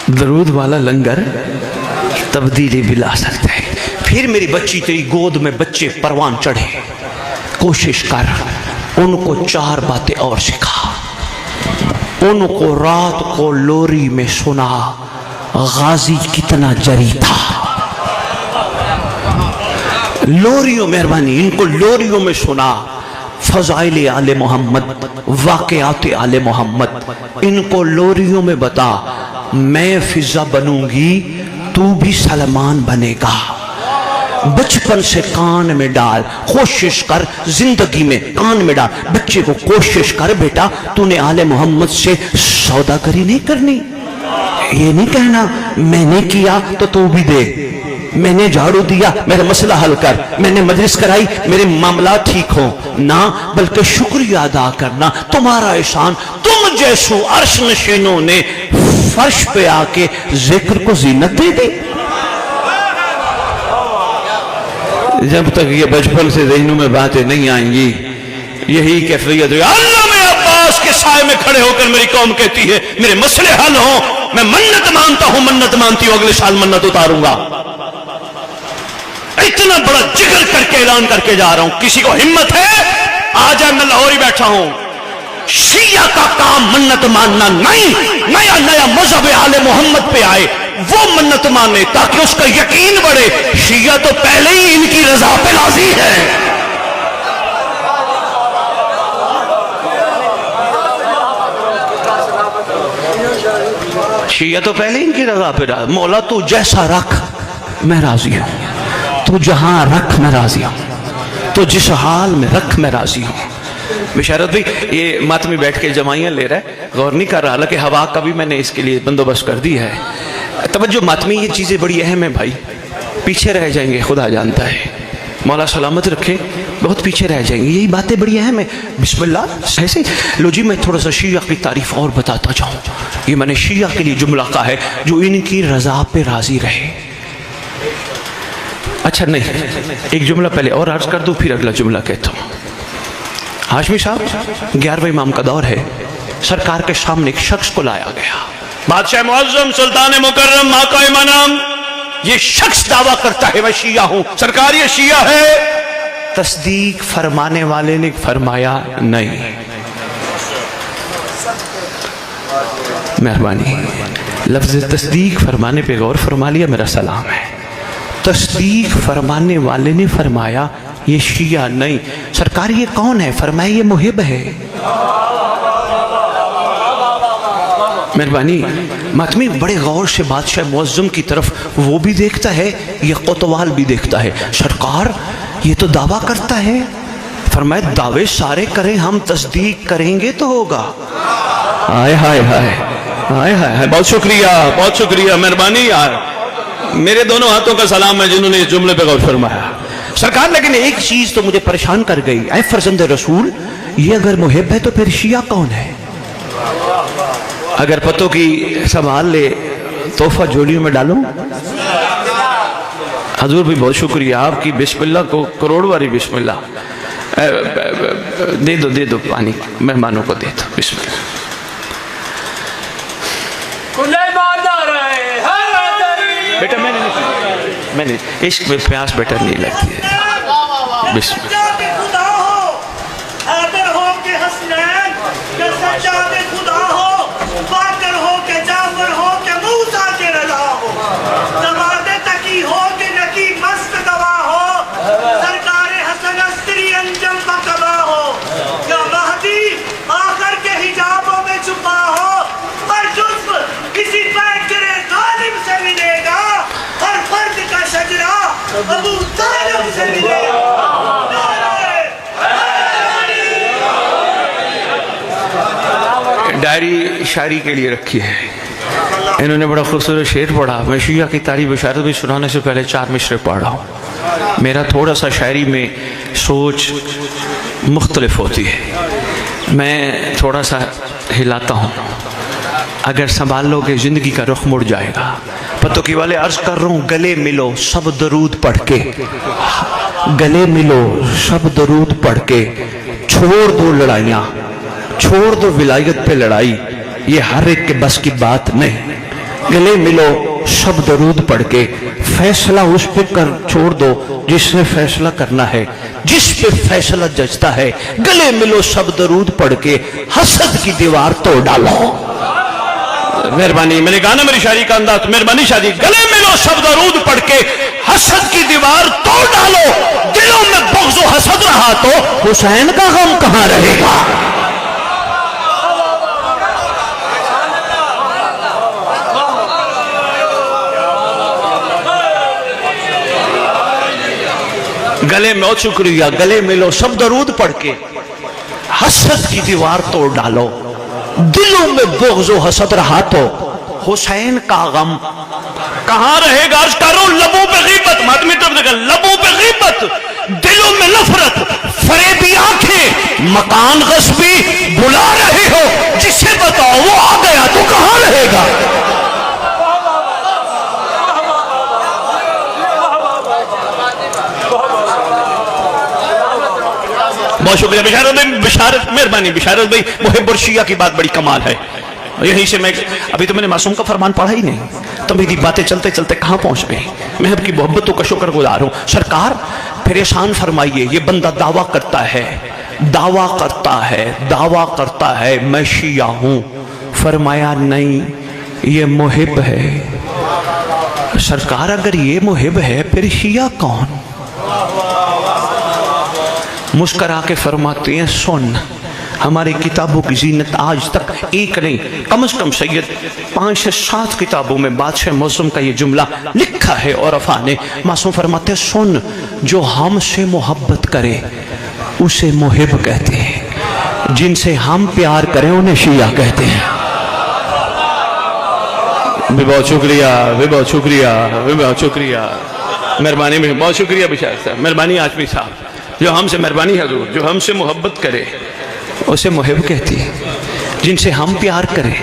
درود والا لنگر تبدیلی بھی لا سکتا ہے. پھر میری بچی تیری گود میں بچے پروان چڑھے، کوشش کر ان کو 4 باتیں اور سکھا. ان کو رات کو لوری میں سنا غازی کتنا جری تھا. لوریوں مہربانی ان کو لوریوں میں سنا فضائل آل محمد، واقعات آل محمد. ان کو لوریوں میں بتا میں فضا بنوں گی تو بھی سلمان بنے گا. بچپن سے کان میں ڈال، کوشش کر زندگی میں کان میں ڈال بچے کو، کوشش کر بیٹا تو نے آل محمد سے سوداگری نہیں کرنی. یہ نہیں کہنا میں نے کیا تو بھی دے، میں نے جھاڑو دیا میرا مسئلہ حل کر، میں نے مجلس کرائی میرے معاملات ٹھیک ہوں، نہ بلکہ شکریہ ادا کرنا تمہارا احسان. تم جیسو عرش نشینوں نے فرش پہ آ کے ذکر کو زینت دے دی. جب تک یہ بچپن سے ذہنوں میں باتیں نہیں آئیں گی یہی کیفیت ہے. اللہ میں عباس کے سائے میں کھڑے ہو کر میری قوم کہتی ہے میرے مسئلے حل ہوں، میں منت مانتا ہوں، منت مانتی ہوں، اگلے سال منت اتاروں گا. اتنا بڑا جگر کر کے اعلان کر کے جا رہا ہوں، کسی کو ہمت ہے آ جائے، میں لاہور ہی بیٹھا ہوں. شیعہ کا کام منت ماننا نہیں، نیا نیا مذہب آل محمد پہ آئے وہ منت مانے تاکہ اس کا یقین بڑھے. شیعہ تو پہلے ہی ان کی رضا پہ راضی ہے. شیعہ تو پہلے ان کی رضا پہ راضی. مولا تو جیسا رکھ میں راضی ہوں، تو جہاں رکھ میں راضی ہوں، تو جس حال میں رکھ میں راضی ہوں. بشارت بھی یہ ماتمی بیٹھ کے جمائیاں لے رہا ہے، غور نہیں کر رہا، حالانکہ ہوا کا بھی میں نے اس کے لیے بندوبست کر دی ہے. توجہ ماتمی، یہ چیزیں بڑی اہم ہیں بھائی، پیچھے رہ جائیں گے خدا جانتا ہے، مولا سلامت رکھے، بہت پیچھے رہ جائیں گے. یہی باتیں بڑی اہم ہیں. بسم اللہ ایسے لو جی. میں تھوڑا سا شیعہ کی تعریف اور بتاتا جاؤں. یہ میں نے شیعہ کے لیے جملہ کہا ہے جو ان کی رضا پہ راضی رہے. اچھا نہیں، ایک جملہ پہلے اور عرض کر دوں پھر اگلا جملہ کہتا ہوں. ہاشمی صاحب 11ویں امام کا دور ہے، سرکار کے سامنے ایک شخص کو لایا گیا. بادشاہ معظم سلطان مکرم آقا منام یہ شخص دعویٰ کرتا ہے میں شیعہ ہوں. سرکار یہ شیعہ ہے؟ تصدیق فرمانے والے نے فرمایا نہیں. مہربانی لفظ تصدیق فرمانے پہ غور فرما لیا، میرا سلام ہے. تصدیق فرمانے والے نے فرمایا یہ شیعہ نہیں. سرکار یہ کون ہے؟ فرمایا یہ محب ہے. مہربانی ماتمی بڑے غور سے بادشاہ معظم کی طرف وہ بھی دیکھتا ہے، یہ کوتوال بھی دیکھتا ہے. سرکار یہ تو دعویٰ کرتا ہے. فرمایا دعوے سارے کریں، ہم تصدیق کریں گے تو ہوگا. ہائے ہائے ہائے، ہائے ہائے، بہت شکریہ، مہربانی یار، میرے دونوں ہاتھوں کا سلام ہے جنہوں نے اس جملے پہ غور فرمایا سرکار۔ لیکن ایک چیز تو مجھے پریشان کر گئی، اے فرزند رسول، یہ اگر محب ہے تو پھر شیعہ کون ہے؟ اگر پتوں کی سنبھال لے تحفہ جوڑیوں میں ڈالوں؟ حضور بھی بہت شکریہ، آپ کی بسم اللہ کو کروڑ باری بسم اللہ۔ دے دو پانی مہمانوں کو، دے دو بسم اللہ۔ بیٹا میں نے عشق میں پیاس بیٹا نہیں لگتی ہے، بسم اللہ۔ ابو طالب سے ملے ڈائری شاعری کے لیے رکھی ہے، انہوں نے بڑا خوبصورت شعر پڑھا۔ میں شیعہ کی تعریف بشارت بھی سنانے سے پہلے 4 مصرے پڑھ رہا ہوں۔ میرا تھوڑا سا شاعری میں سوچ مختلف ہوتی ہے، میں تھوڑا سا ہلاتا ہوں، اگر سنبھال لو کہ زندگی کا رخ مڑ جائے گا۔ پتوں کی والے عرض کر رہا ہوں، گلے ملو سب درود پڑھ کے، گلے ملو سب درود پڑھ کے، چھوڑ دو لڑائیاں، چھوڑ دو ولایت پہ لڑائی، یہ ہر ایک کے بس کی بات نہیں۔ گلے ملو سب درود پڑھ کے، فیصلہ اس پہ کر چھوڑ دو جس نے فیصلہ کرنا ہے، جس پہ فیصلہ جچتا ہے۔ گلے ملو سب درود پڑھ کے، حسد کی دیوار توڑ ڈالو۔ مہربانی، میں نے کہا نا میری شاعری کا انداز، مہربانی شاعری، گلے ملو سب درود پڑھ کے، حسد کی دیوار توڑ ڈالو۔ دلوں میں بغض و حسد رہا تو حسین کا غم کہاں رہے گا؟ گلے میں، بہت شکریہ، گلے ملو سب درود پڑھ کے، حسد کی دیوار توڑ ڈالو۔ دلوں میں بغض و حسد رہا تو حسین کا غم کہاں رہے گا؟ عرض کر رہا ہوں، لبوں پہ غیبت، ماتمی طرف دیکھا، لبوں پہ غیبت، دلوں میں نفرت، فریبی آنکھیں، مکان غصبی بلا رہے ہو، جسے بتاؤ وہ آ گیا تو کہاں رہے گا؟ بہت شکریہ بشارت بھائی، بشارت، مہربانی بشارت بھائی، محب الشیعہ کی بات بڑی کمال ہے۔ یہیں سے میں، ابھی تو میں نے معصوم کا فرمان پڑھا ہی نہیں، تو میری باتیں چلتے چلتے کہاں پہنچ گئی۔ میں آپ کی محبتوں کا شکر گزار ہوں۔ سرکار پھر احسان فرمائیے، یہ بندہ دعویٰ کرتا ہے، دعویٰ کرتا ہے، دعویٰ کرتا ہے میں شیعہ ہوں، فرمایا نہیں یہ محب ہے۔ سرکار اگر یہ محب ہے پھر شیعہ کون؟ مسکرا کے فرماتے ہیں، سن، ہماری کتابوں کی زینت آج تک ایک نہیں، کم از کم سید 5 سے 7 کتابوں میں بادشاہ معظم کا یہ جملہ لکھا ہے، اور افانے معصوم فرماتے ہیں، سن، جو ہم سے محبت کرے اسے محب کہتے ہیں، جن سے ہم پیار کریں انہیں شیعہ کہتے ہیں۔ بہت شکریہ، بہت شکریہ، بہت شکریہ، مہربانی، بہت شکریہ بشار صاحب، مہربانی آجمی صاحب، جو ہم سے، مہربانی حضور، جو ہم سے محبت کرے اسے محب کہتی ہے، جن سے ہم پیار کریں۔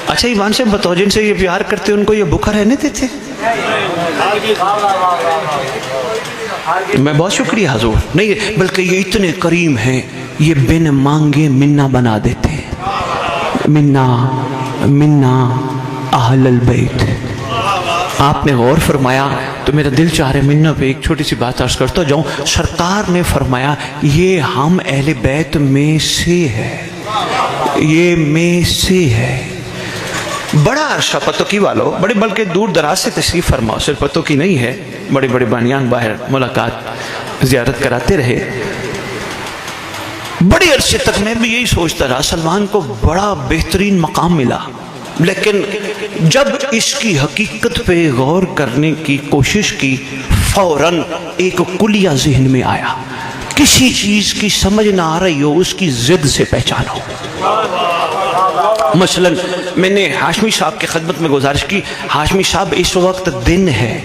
اچھا ایمان سے بتاؤ، جن سے یہ پیار کرتے ان کو یہ بھوکا رہنے دیتے؟ میں بہت شکریہ حضور، نہیں بلکہ یہ اتنے کریم ہیں، یہ بن مانگے منا بنا دیتے ہیں، منا منا اہل البیت۔ آپ نے غور فرمایا تو میرا دل چاہ رہے منا پہ ایک چھوٹی سی بات عرض کرتا جاؤں۔ سرکار نے فرمایا یہ ہم اہل بیت میں سے ہے، یہ میں سے ہے۔ بڑا عرصہ پتوکی والوں، بڑے بلکہ دور دراز سے تشریف فرماؤ، صرف پتوکی نہیں ہے، بڑے بڑے بانیان باہر ملاقات زیارت کراتے رہے۔ بڑے عرصے تک میں بھی یہی سوچتا رہا، سلمان کو بڑا بہترین مقام ملا، لیکن جب اس کی حقیقت پہ غور کرنے کی کوشش کی، فوراً ایک کلیہ ذہن میں آیا، کسی چیز کی سمجھ نہ آ رہی ہو اس کی ضد سے پہچانو۔ مثلاً میں نے ہاشمی صاحب کی خدمت میں گزارش کی، ہاشمی صاحب اس وقت دن ہے،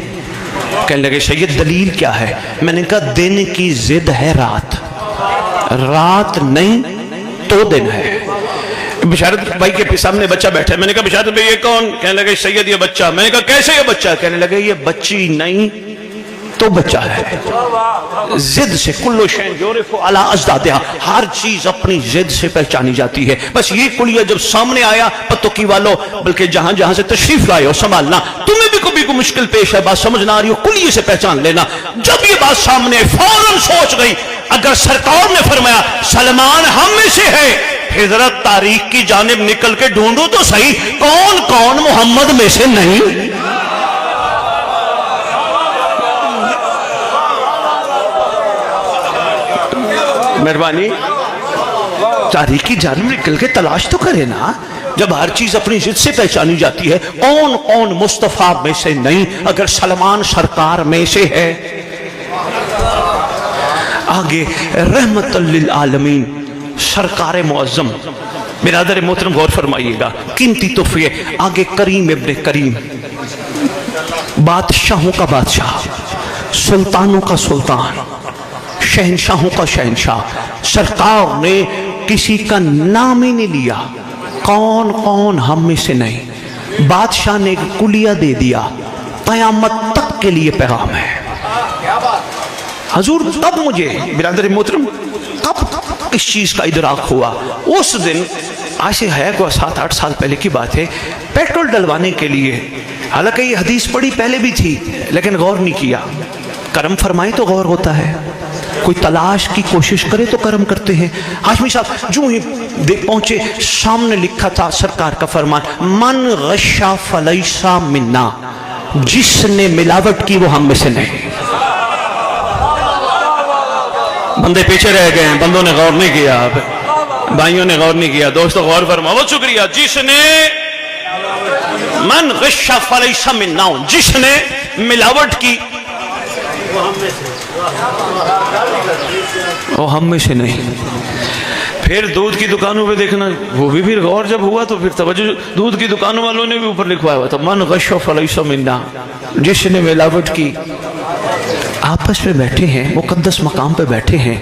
کہنے لگے سید دلیل کیا ہے؟ میں نے کہا دن کی ضد ہے رات، رات نہیں تو دن ہے۔ بشارت بھائی کے سامنے بچہ بیٹھا ہے، میں نے کہا بشارت بھائی یہ کون؟ کہنے لگے سید یہ بچہ۔ میں نے کہا کیسے یہ بچہ؟ کہنے لگے یہ بچی نہیں تو بچہ ہے۔ ضد سے کلو شین یعرف علی اضدادہا، ہر چیز اپنی ضد سے پہچانی جاتی ہے۔ بس یہ کلیہ جب سامنے آیا پتوکی والو، بلکہ جہاں جہاں سے تشریف لائے ہو سنبھالنا، تمہیں بھی کبھی کوئی مشکل پیش ہے، بات سمجھ نہ آ رہی ہو، کلیے سے پہچان لینا۔ جب یہ بات سامنے آئی فوراً سوچ گئی اگر سرکار نے فرمایا سلمان ہم میں سے ہے، حضرت تاریخ کی جانب نکل کے ڈھونڈو تو صحیح کون کون محمد میں سے نہیں۔ مہربانی تاریخ کی جانب نکل کے تلاش تو کرے نا، جب ہر چیز اپنی ضد سے پہچانی جاتی ہے کون کون مصطفیٰ میں سے نہیں اگر سلمان سرکار میں سے ہے۔ آگے رحمت للعالمین سرکار معظم، برادر محترم غور فرمائیے گا، قیمتی تحفے۔ آگے کریم ابن کریم، بادشاہوں کا بادشاہ، سلطانوں کا سلطان، شہنشاہوں کا شہنشاہ، سرکار نے کسی کا نام ہی نہیں لیا، کون کون ہم میں سے نہیں۔ بادشاہ نے ایک کلیہ دے دیا، قیامت تک کے لیے پیغام ہے۔ حضور تب مجھے برادر محترم کب اس چیز کا ادراک ہوا؟ اس دن آج سے ہے کوئی 7-8 سال پہلے کی بات ہے، پیٹرول ڈلوانے کے لیے، حالانکہ یہ حدیث پڑھی پہلے بھی تھی لیکن غور نہیں کیا۔ کرم فرمائے تو غور ہوتا ہے، کوئی تلاش کی کوشش کرے تو کرم کرتے ہیں۔ ہاشمی صاحب جو ہی پہنچے سامنے لکھا تھا سرکار کا فرمان، من غشا فلیسا منا، جس نے ملاوٹ کی وہ ہم میں سے نہیں۔ بندے پیچھے رہ گئے ہیں، بندوں نے غور نہیں کیا، بھائیوں نے غور نہیں کیا، دوستو غور فرماؤ۔ بہت شکریہ۔ جس نے من غش فلیس منا، جس نے ملاوٹ کی وہ ہم میں سے نہیں۔ پھر دودھ کی دکانوں پہ دیکھنا، وہ بھی پھر غور جب ہوا تو پھر توجہ، دودھ کی دکانوں والوں نے بھی اوپر لکھوایا ہوا تھا من غش فلیس منا، جس نے ملاوٹ کی۔ آپس میں بیٹھے ہیں، مقدس مقام پہ بیٹھے ہیں،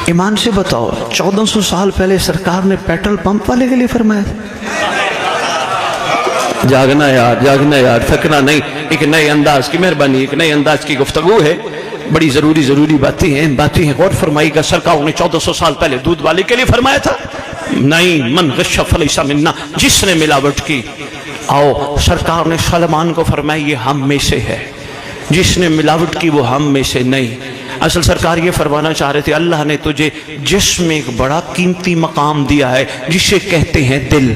ایمان سے بتاؤ 1400 سال پہلے سرکار نے پیٹرول پمپ والے کے لیے فرمایا جاگنا یار، جاگنا یار، تھکنا نہیں۔ ایک نئے انداز کی مہربانی، ایک نئے انداز کی گفتگو ہے، بڑی ضروری باتیں ہیں، غور فرمائی گا۔ سرکار نے 1400 سال پہلے دودھ والے کے لیے فرمایا تھا نہیں، من غش فلیس منا، جس نے ملاوٹ کی۔ آؤ سرکار نے سلمان کو فرمایا یہ ہم میں سے ہے، جس نے ملاوٹ کی وہ ہم میں سے نہیں۔ اصل سرکار یہ فرمانا چاہ رہے تھے اللہ نے تجھے جسم میں ایک بڑا قیمتی مقام دیا ہے جسے کہتے ہیں دل،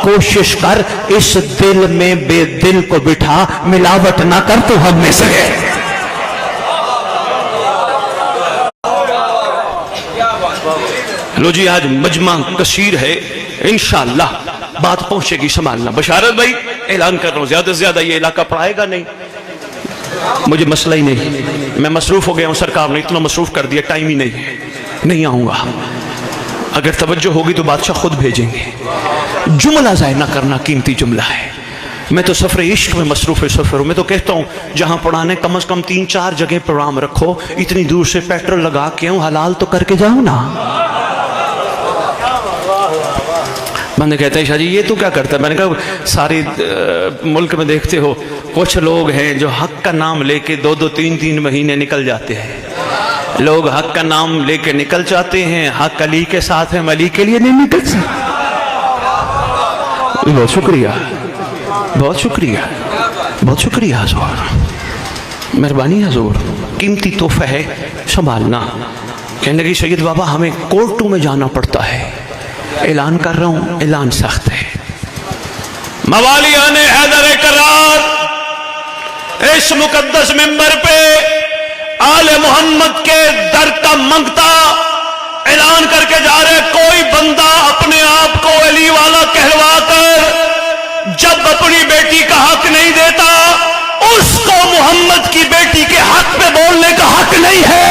کوشش کر اس دل میں بے دل کو بٹھا، ملاوٹ نہ کر تو ہم میں سے ہے۔ لو جی آج مجمع کثیر ہے، انشاءاللہ بات پہنچے گی، سنبھالنا۔ بشارت بھائی اعلان کر رہا ہوں زیادہ سے زیادہ یہ علاقہ پڑھائے گا نہیں، مجھے مسئلہ ہی نہیں، میں مصروف ہو گیا ہوں، سرکار نے اتنا مصروف کر دیا ٹائم ہی نہیں آؤں گا۔ اگر توجہ ہوگی تو بادشاہ خود بھیجیں گے۔ جملہ ضائع نہ کرنا قیمتی جملہ ہے۔ میں تو سفر عشق میں مصروف سفر ہوں، میں تو کہتا ہوں جہاں پڑھانے کم از کم 3-4 جگہ پروگرام رکھو، اتنی دور سے پیٹرول لگا کے ہوں، حلال تو کر کے جاؤں نا۔ بندے کہتے ہیں شاہ جی یہ تو کیا کرتا ہے؟ میں نے کہا سارے ملک میں دیکھتے ہو کچھ لوگ ہیں جو حق کا نام لے کے 2-2 3-3 مہینے نکل جاتے ہیں۔ لوگ حق کا نام لے کے نکل جاتے ہیں، حق علی کے ساتھ ہیں، علی کے لیے نہیں نکل سکتے۔ بہت شکریہ، بہت شکریہ، بہت شکریہ حضور، مہربانی حضور، قیمتی تحفہ ہے، سنبھالنا۔ کہنے لگی سید بابا ہمیں کورٹوں میں جانا پڑتا ہے۔ اعلان کر رہا ہوں، اعلان سخت ہے۔ موالیان حیدر کرار اس مقدس منبر پہ آل محمد کے در کا منگتا اعلان کر کے جا رہے، کوئی بندہ اپنے آپ کو علی والا کہلوا کر جب اپنی بیٹی کا حق نہیں دیتا، اس کو محمد کی بیٹی کے حق پہ بولنے کا حق نہیں ہے۔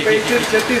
35, 36,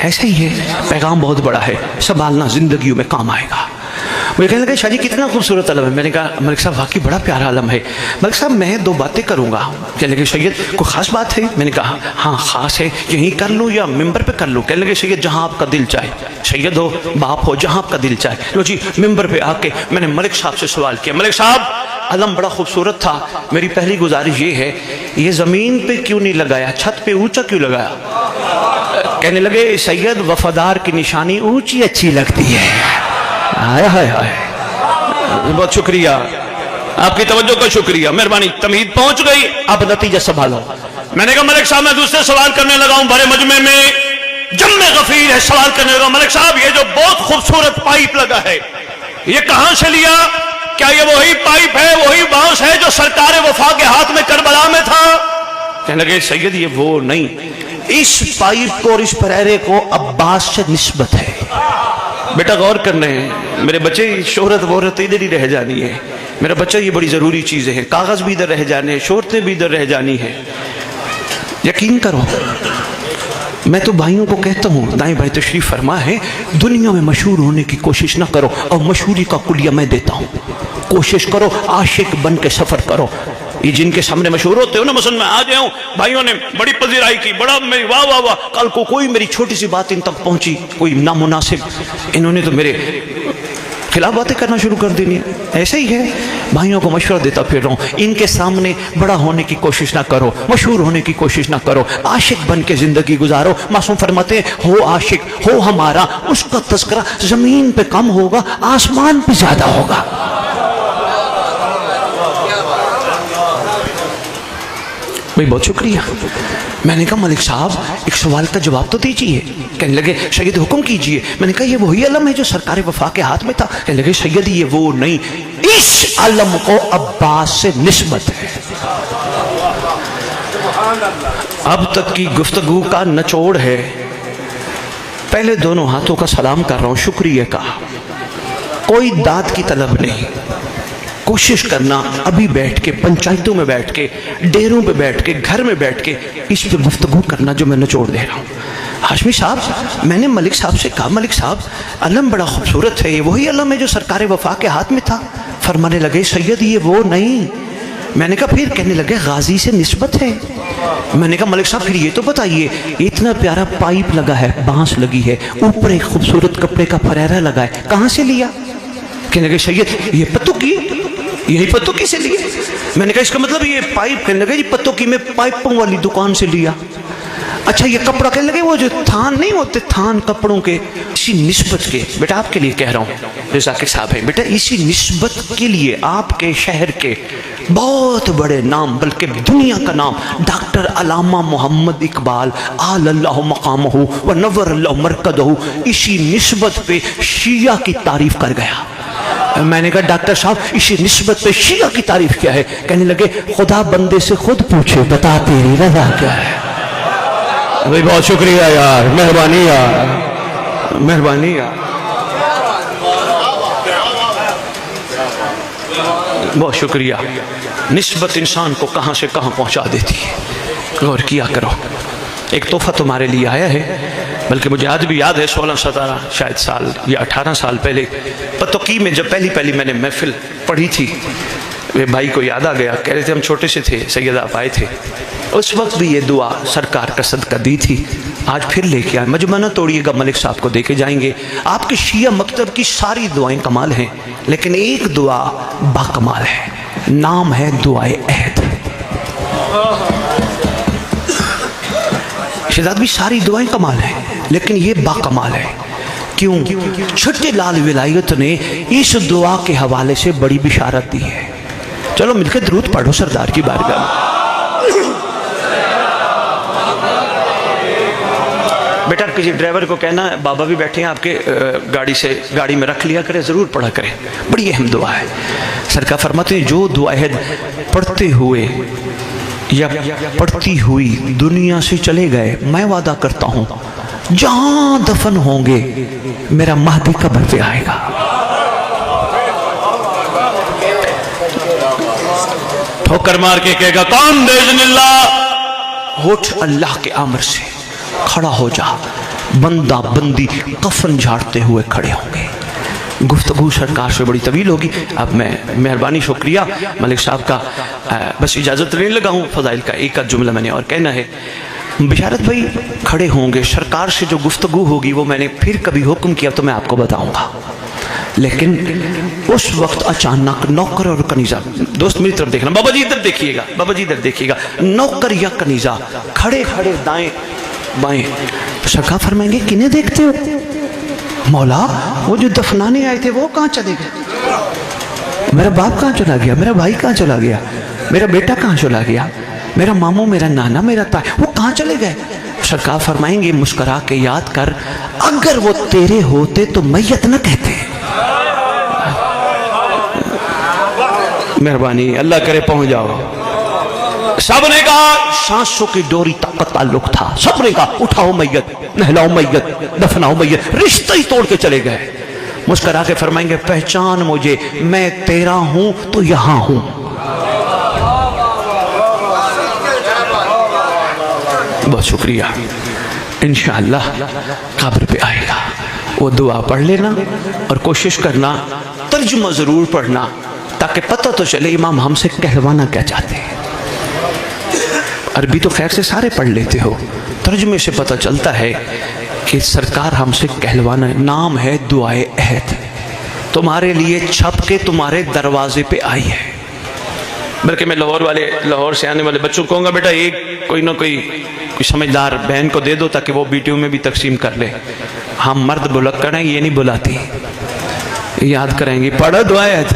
ایسا ہی ہے، پیغام بہت بڑا ہے، سنبھالنا زندگیوں میں کام آئے گا۔ وہ کہنے لگے شاہ جی کتنا خوبصورت علم ہے۔ میں نے کہا ملک صاحب واقعی بڑا پیارا علم ہے، ملک صاحب میں 2 باتیں کروں گا۔ کہنے لگے سید کوئی خاص بات ہے؟ میں نے کہا ہاں خاص ہے، یہیں کر لوں یا ممبر پہ کر لوں؟ کہنے لگے سید جہاں آپ کا دل چاہے، سید ہو باپ ہو جہاں آپ کا دل چاہے۔ لو جی ممبر پہ آ کے میں نے ملک صاحب سے سوال کیا، ملک صاحب علم بڑا خوبصورت تھا، میری پہلی گزارش یہ ہے یہ زمین پہ کیوں نہیں لگایا، چھت پہ اونچا کیوں لگایا؟ کہنے لگے سید وفادار کی نشانی اونچی اچھی لگتی ہے۔ ہائے ہائے ہائے، بہت شکریہ آپ کی توجہ کا شکریہ، مہربانی، تمہید پہنچ گئی، اب نتیجہ سنبھالو۔ میں نے کہا ملک صاحب میں دوسرے سوال کرنے لگا ہوں، بڑے مجمع میں جم غفیر ہے، سوال کرنے لگا ملک صاحب یہ جو بہت خوبصورت پائپ لگا ہے یہ کہاں سے لیا؟ کیا یہ وہی پائپ ہے، وہی بانس ہے جو سرکار وفا کے ہاتھ میں کربلا میں تھا؟ کہنے لگے سید یہ وہ نہیں، اس پائپ کو اور اس پرہرے کو عباس سے نسبت ہے۔ بیٹا غور کرنے ہیں میرے بچے، شہرت وہرت ادھر ہی رہ جانی ہے میرا بچہ، یہ بڑی ضروری چیزیں ہیں، کاغذ بھی ادھر رہ جانے ہیں، شہرتیں بھی ادھر رہ جانی ہیں۔ یقین کرو میں تو بھائیوں کو کہتا ہوں، دائیں بھائی تشریف فرما ہے، دنیا میں مشہور ہونے کی کوشش نہ کرو، اور مشہوری کا کلیہ میں دیتا ہوں، کوشش کرو عاشق بن کے سفر کرو۔ یہ جن کے سامنے مشہور ہوتے ہو نا، مثلا میں آ جاؤں بھائیوں نے بڑی پذیرائی کی، بڑا میری واہ واہ واہ، کل کو کوئی میری چھوٹی سی بات ان تک پہنچی، کوئی نامناسب، انہوں نے تو میرے خلاف باتیں کرنا شروع کر دینی۔ ایسا ہی ہے، بھائیوں کو مشورہ دیتا پھر رہا ہوں، ان کے سامنے بڑا ہونے کی کوشش نہ کرو، مشہور ہونے کی کوشش نہ کرو، عاشق بن کے زندگی گزارو۔ معصوم فرماتے ہیں ہو عاشق ہو ہمارا، اس کا تذکرہ زمین پہ کم ہوگا آسمان پہ زیادہ ہوگا۔ بہت شکریہ۔ میں نے کہا ملک صاحب ایک سوال کا جواب تو دیجئے۔ کہنے لگے سید حکم کیجئے۔ میں نے کہا یہ وہی علم ہے جو سرکار وفا کے ہاتھ میں تھا؟ کہنے لگے سید یہ وہ نہیں، اس علم کو عباس سے نسبت ہے۔ اب تک کی گفتگو کا نچوڑ ہے، پہلے دونوں ہاتھوں کا سلام کر رہا ہوں، شکریہ کا، کوئی داد کی طلب نہیں۔ کوشش کرنا ابھی بیٹھ کے، پنچایتوں میں بیٹھ کے، ڈیروں پہ بیٹھ کے، گھر میں بیٹھ کے اس پہ گفتگو کرنا جو میں نچوڑ دے رہا ہوں۔ ہاشمی صاحب میں نے ملک صاحب سے کہا ملک صاحب علم بڑا خوبصورت ہے، یہ وہی علم ہے جو سرکار وفا کے ہاتھ میں تھا؟ فرمانے لگے سید یہ وہ نہیں۔ میں نے کہا پھر؟ کہنے لگے غازی سے نسبت ہے۔ میں نے کہا ملک صاحب پھر یہ تو بتائیے، اتنا پیارا پائپ لگا ہے، بانس لگی ہے، اوپر ایک خوبصورت کپڑے کا پرہرا لگا ہے، کہاں سے لیا؟ کہنے لگے سید یہ پتوکی، یہی پتوکی سے لیا۔ میں نے کہا اس کا مطلب یہ پائپ؟ کہنے لگے جی پتوکی میں پائپوں والی دکان سے لیا۔ اچھا یہ کپڑا؟ کہنے لگے وہ جو تھان نہیں ہوتے، تھان کپڑوں کے، اسی نسبت کے، بیٹا آپ کے لیے کہہ رہا ہوں، ذاکر صاحب ہے بیٹا، اسی نسبت کے لیے آپ کے شہر کے بہت بڑے نام، بلکہ دنیا کا نام، ڈاکٹر علامہ محمد اقبال آل اللہ مقامہ ونور اللہ مرکزہ، اسی نسبت پہ شیعہ کی تعریف کر گیا۔ میں نے کہا ڈاکٹر صاحب اسی نسبت پہ شیعہ کی تعریف کیا ہے؟ کہنے لگے خدا بندے سے خود پوچھے بتا تیری رضا کیا ہے۔ بھائی بہت شکریہ یار، مہربانی یار، مہربانی یار، بہت شکریہ۔ نسبت انسان کو کہاں سے کہاں پہنچا دیتی ہے، غور کیا کرو۔ ایک تحفہ تمہارے لیے آیا ہے، بلکہ مجھے آج بھی یاد ہے 16-17 شاید سال یا 18 سال پہلے پتوکی میں جب پہلی میں نے محفل پڑھی تھی، وہ بھائی کو یاد آ گیا، کہہ رہے تھے ہم چھوٹے سے تھے، سید آپ آئے تھے، اس وقت بھی یہ دعا سرکار کا صدقہ دی تھی، آج پھر لے کے آئے۔ مجمع نہ توڑیے گا، ملک صاحب کو دے کے جائیں گے۔ آپ کے شیعہ مکتب کی ساری دعائیں کمال ہیں، لیکن ایک دعا با کمال ہے، نام ہے دعائے عہد۔ شہزاد بھی ساری دعائیں کمال ہیں، لیکن یہ با کمال ہے۔ کیوں؟ چھٹے لال ولایت نے اس دعا کے حوالے سے بڑی بشارت دی ہے۔ چلو مل کے درود پڑھو سردار کی بارگاہ میں۔ بیٹا کسی ڈرائیور کو کہنا ہے، بابا بھی بیٹھے ہیں آپ کے گاڑی میں رکھ لیا کرے، ضرور پڑھا کرے، بڑی اہم دعا ہے۔ سرکار فرماتے ہیں جو دعا عہد پڑھتے ہوئے یا پڑھتی ہوئی دنیا سے چلے گئے، میں وعدہ کرتا ہوں جہاں دفن ہوں گے میرا مہدی قبر پہ آئے گا۔ ٹھوکر مار کے کہے گا کون؟ باذن اللہ۔ اٹھ اللہ کے امر سے، کھڑا ہو جا، بندہ بندی کفن جھاڑتے ہوئے کھڑے ہوں گے. گفتگو سرکار سے بڑی طویل ہوگی. اب میں مہربانی شکریہ ملک صاحب کا, بس اجازت لینے لگا ہوں. فضائل کا ایک جملہ میں نے اور کہنا ہے. بشارت بھائی کھڑے ہوں گے, سرکار سے جو گفتگو ہوگی وہ میں نے پھر کبھی حکم کیا تو میں آپ کو بتاؤں گا, لیکن اس وقت اچانک نوکر اور کنیزہ, دوست میری طرف دیکھنا, بابا جی ادھر دیکھیے گا, بابا جی ادھر دیکھیے گا, نوکر یا کنیزہ کھڑے کھڑے دائیں بائیں. سرکار فرمائیں گے کنہیں دیکھتے ہو؟ مولا وہ جو دفنانے آئے تھے وہ کہاں چلے گئے؟ میرا باپ کہاں چلا گیا؟ میرا بھائی کہاں چلا گیا؟ میرا بیٹا کہاں چلا گیا؟ میرا ماموں, میرا نانا, میرا تایا, وہ کہاں چلے گئے؟ سرکار فرمائیں گے مسکرا کے یاد کر, اگر وہ تیرے ہوتے تو میت نہ کہتے. مہربانی اللہ کرے پہنچ جاؤ. سب نے کہا سانسوں کی ڈوری تک کا تعلق تھا, سب نے کہا اٹھاؤ میت, نہلاؤ میت, دفناؤ میت, رشتہ ہی توڑ کے چلے گئے. مسکرا کے فرمائیں گے پہچان مجھے, میں تیرا ہوں تو یہاں ہوں. بہت شکریہ. انشاءاللہ قبر پہ آئے گا, وہ دعا پڑھ لینا اور کوشش کرنا ترجمہ ضرور پڑھنا تاکہ پتہ تو چلے امام ہم سے کہلوانا کیا چاہتے ہیں. عربی تو خیر سے سارے پڑھ لیتے ہو, ترجمے سے پتہ چلتا ہے کہ سرکار ہم سے کہلوانا. نام ہے دعائے عہد, تمہارے لیے چھپ کے تمہارے دروازے پہ آئی ہے. بلکہ میں لاہور سے آنے والے بچوں کو کہوں گا بیٹا ایک کوئی نہ کوئی سمجھدار بہن کو دے دو تاکہ وہ بیٹیوں میں بھی تقسیم کر لے. ہم مرد بلکڑ ہیں, یہ نہیں بلاتی, یاد کریں گے. پڑھا دعائے عہد,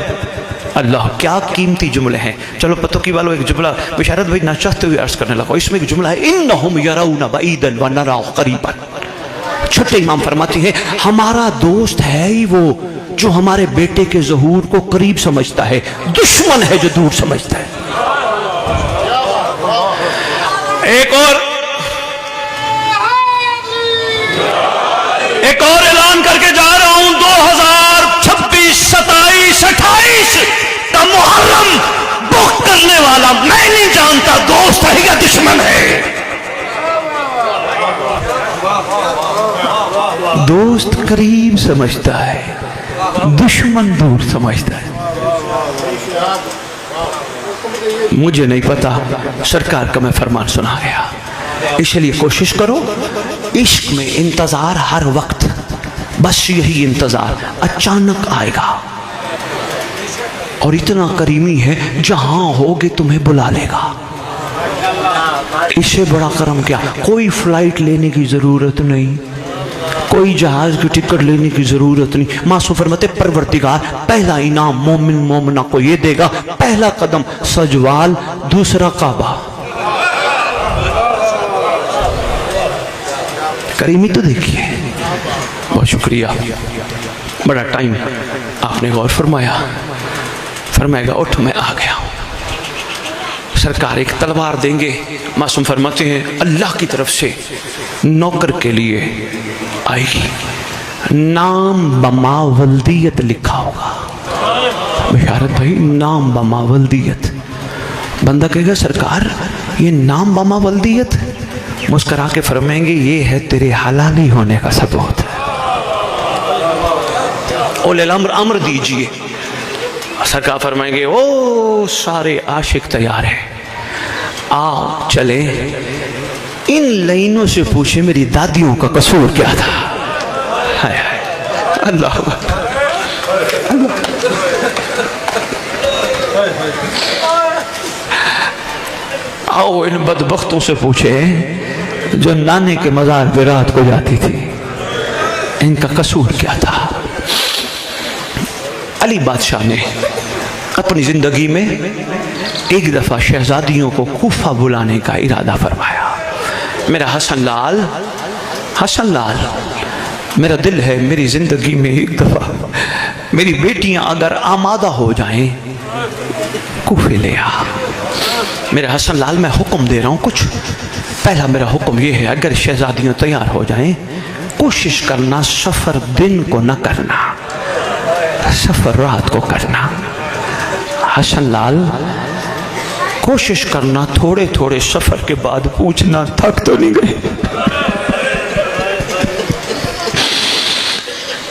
اللہ کیا قیمتی جملے ہیں. چلو پتوں کی والو ایک جملہ بشارت بھائی نہ چاہتے ہوئے عرض کرنے لگا. اس میں ایک جملہ ہے انہم یرون بعیدا ونراہ قریبا. چھٹے امام فرماتے ہیں ہمارا دوست ہے ہی وہ جو ہمارے بیٹے کے ظہور کو قریب سمجھتا ہے, دشمن ہے جو دور سمجھتا ہے. ایک اور اعلان کر کے جا رہا ہوں, 2026 27 28 کا محرم بک کرنے والا میں نہیں جانتا دوست ہے یا دشمن ہے. دوست قریب سمجھتا ہے, دشمن دور سمجھتا ہے. مجھے نہیں پتا, سرکار کا میں فرمان سنا گیا. اس لیے کوشش کرو, عشق میں انتظار ہر وقت, بس یہی انتظار اچانک آئے گا اور اتنا کریمی ہے جہاں ہوگے تمہیں بلا لے گا. اس سے بڑا کرم کیا؟ کوئی فلائٹ لینے کی ضرورت نہیں, کوئی جہاز کی ٹکٹ لینے کی ضرورت نہیں. معصوم فرماتے پروردگار پہلا انعام مومن مومنہ کو یہ دے گا, پہلا قدم سجوال, دوسرا کعبہ. کریمی تو دیکھیے. بہت شکریہ, بڑا ٹائم آپ نے غور فرمایا. فرمائے گا اٹھ میں آ گیا ہوں. سرکار ایک تلوار دیں گے. معصوم فرماتے ہیں اللہ کی طرف سے نوکر کے لیے آئے گی, نام بما ولدیت لکھا ہوگا. بشارت بھائی نام بما ولدیت. بندہ کہے گا سرکار یہ نام بما ولدیت؟ مسکرا کے فرمائیں گے یہ ہے تیرے حلالی ہونے کا ثبوت. اولے الامر امر دیجئے. سرکار فرمائیں گے او سارے عاشق تیار ہیں, آؤ چلے. ان لائنوں سے پوچھے میری دادیوں کا قصور کیا تھا. ہائے ہائے اللہ آؤ ان بدبختوں سے پوچھے جو نانے کے مزار پہ رات کو جاتی تھی, ان کا قصور کیا تھا. علی بادشاہ نے اپنی زندگی میں ایک دفعہ شہزادیوں کو کوفہ بلانے کا ارادہ فرمایا. میرا حسن لال میرا دل ہے میری زندگی میں ایک دفعہ میری بیٹیاں اگر آمادہ ہو جائیں کوفے لے آ. میرا حسن لال میں حکم دے رہا ہوں کچھ. پہلا میرا حکم یہ ہے اگر شہزادیاں تیار ہو جائیں کوشش کرنا سفر دن کو نہ کرنا, سفر رات کو کرنا. حسن لال کوشش کرنا تھوڑے تھوڑے سفر کے بعد پوچھنا تھک تو نہیں گئے.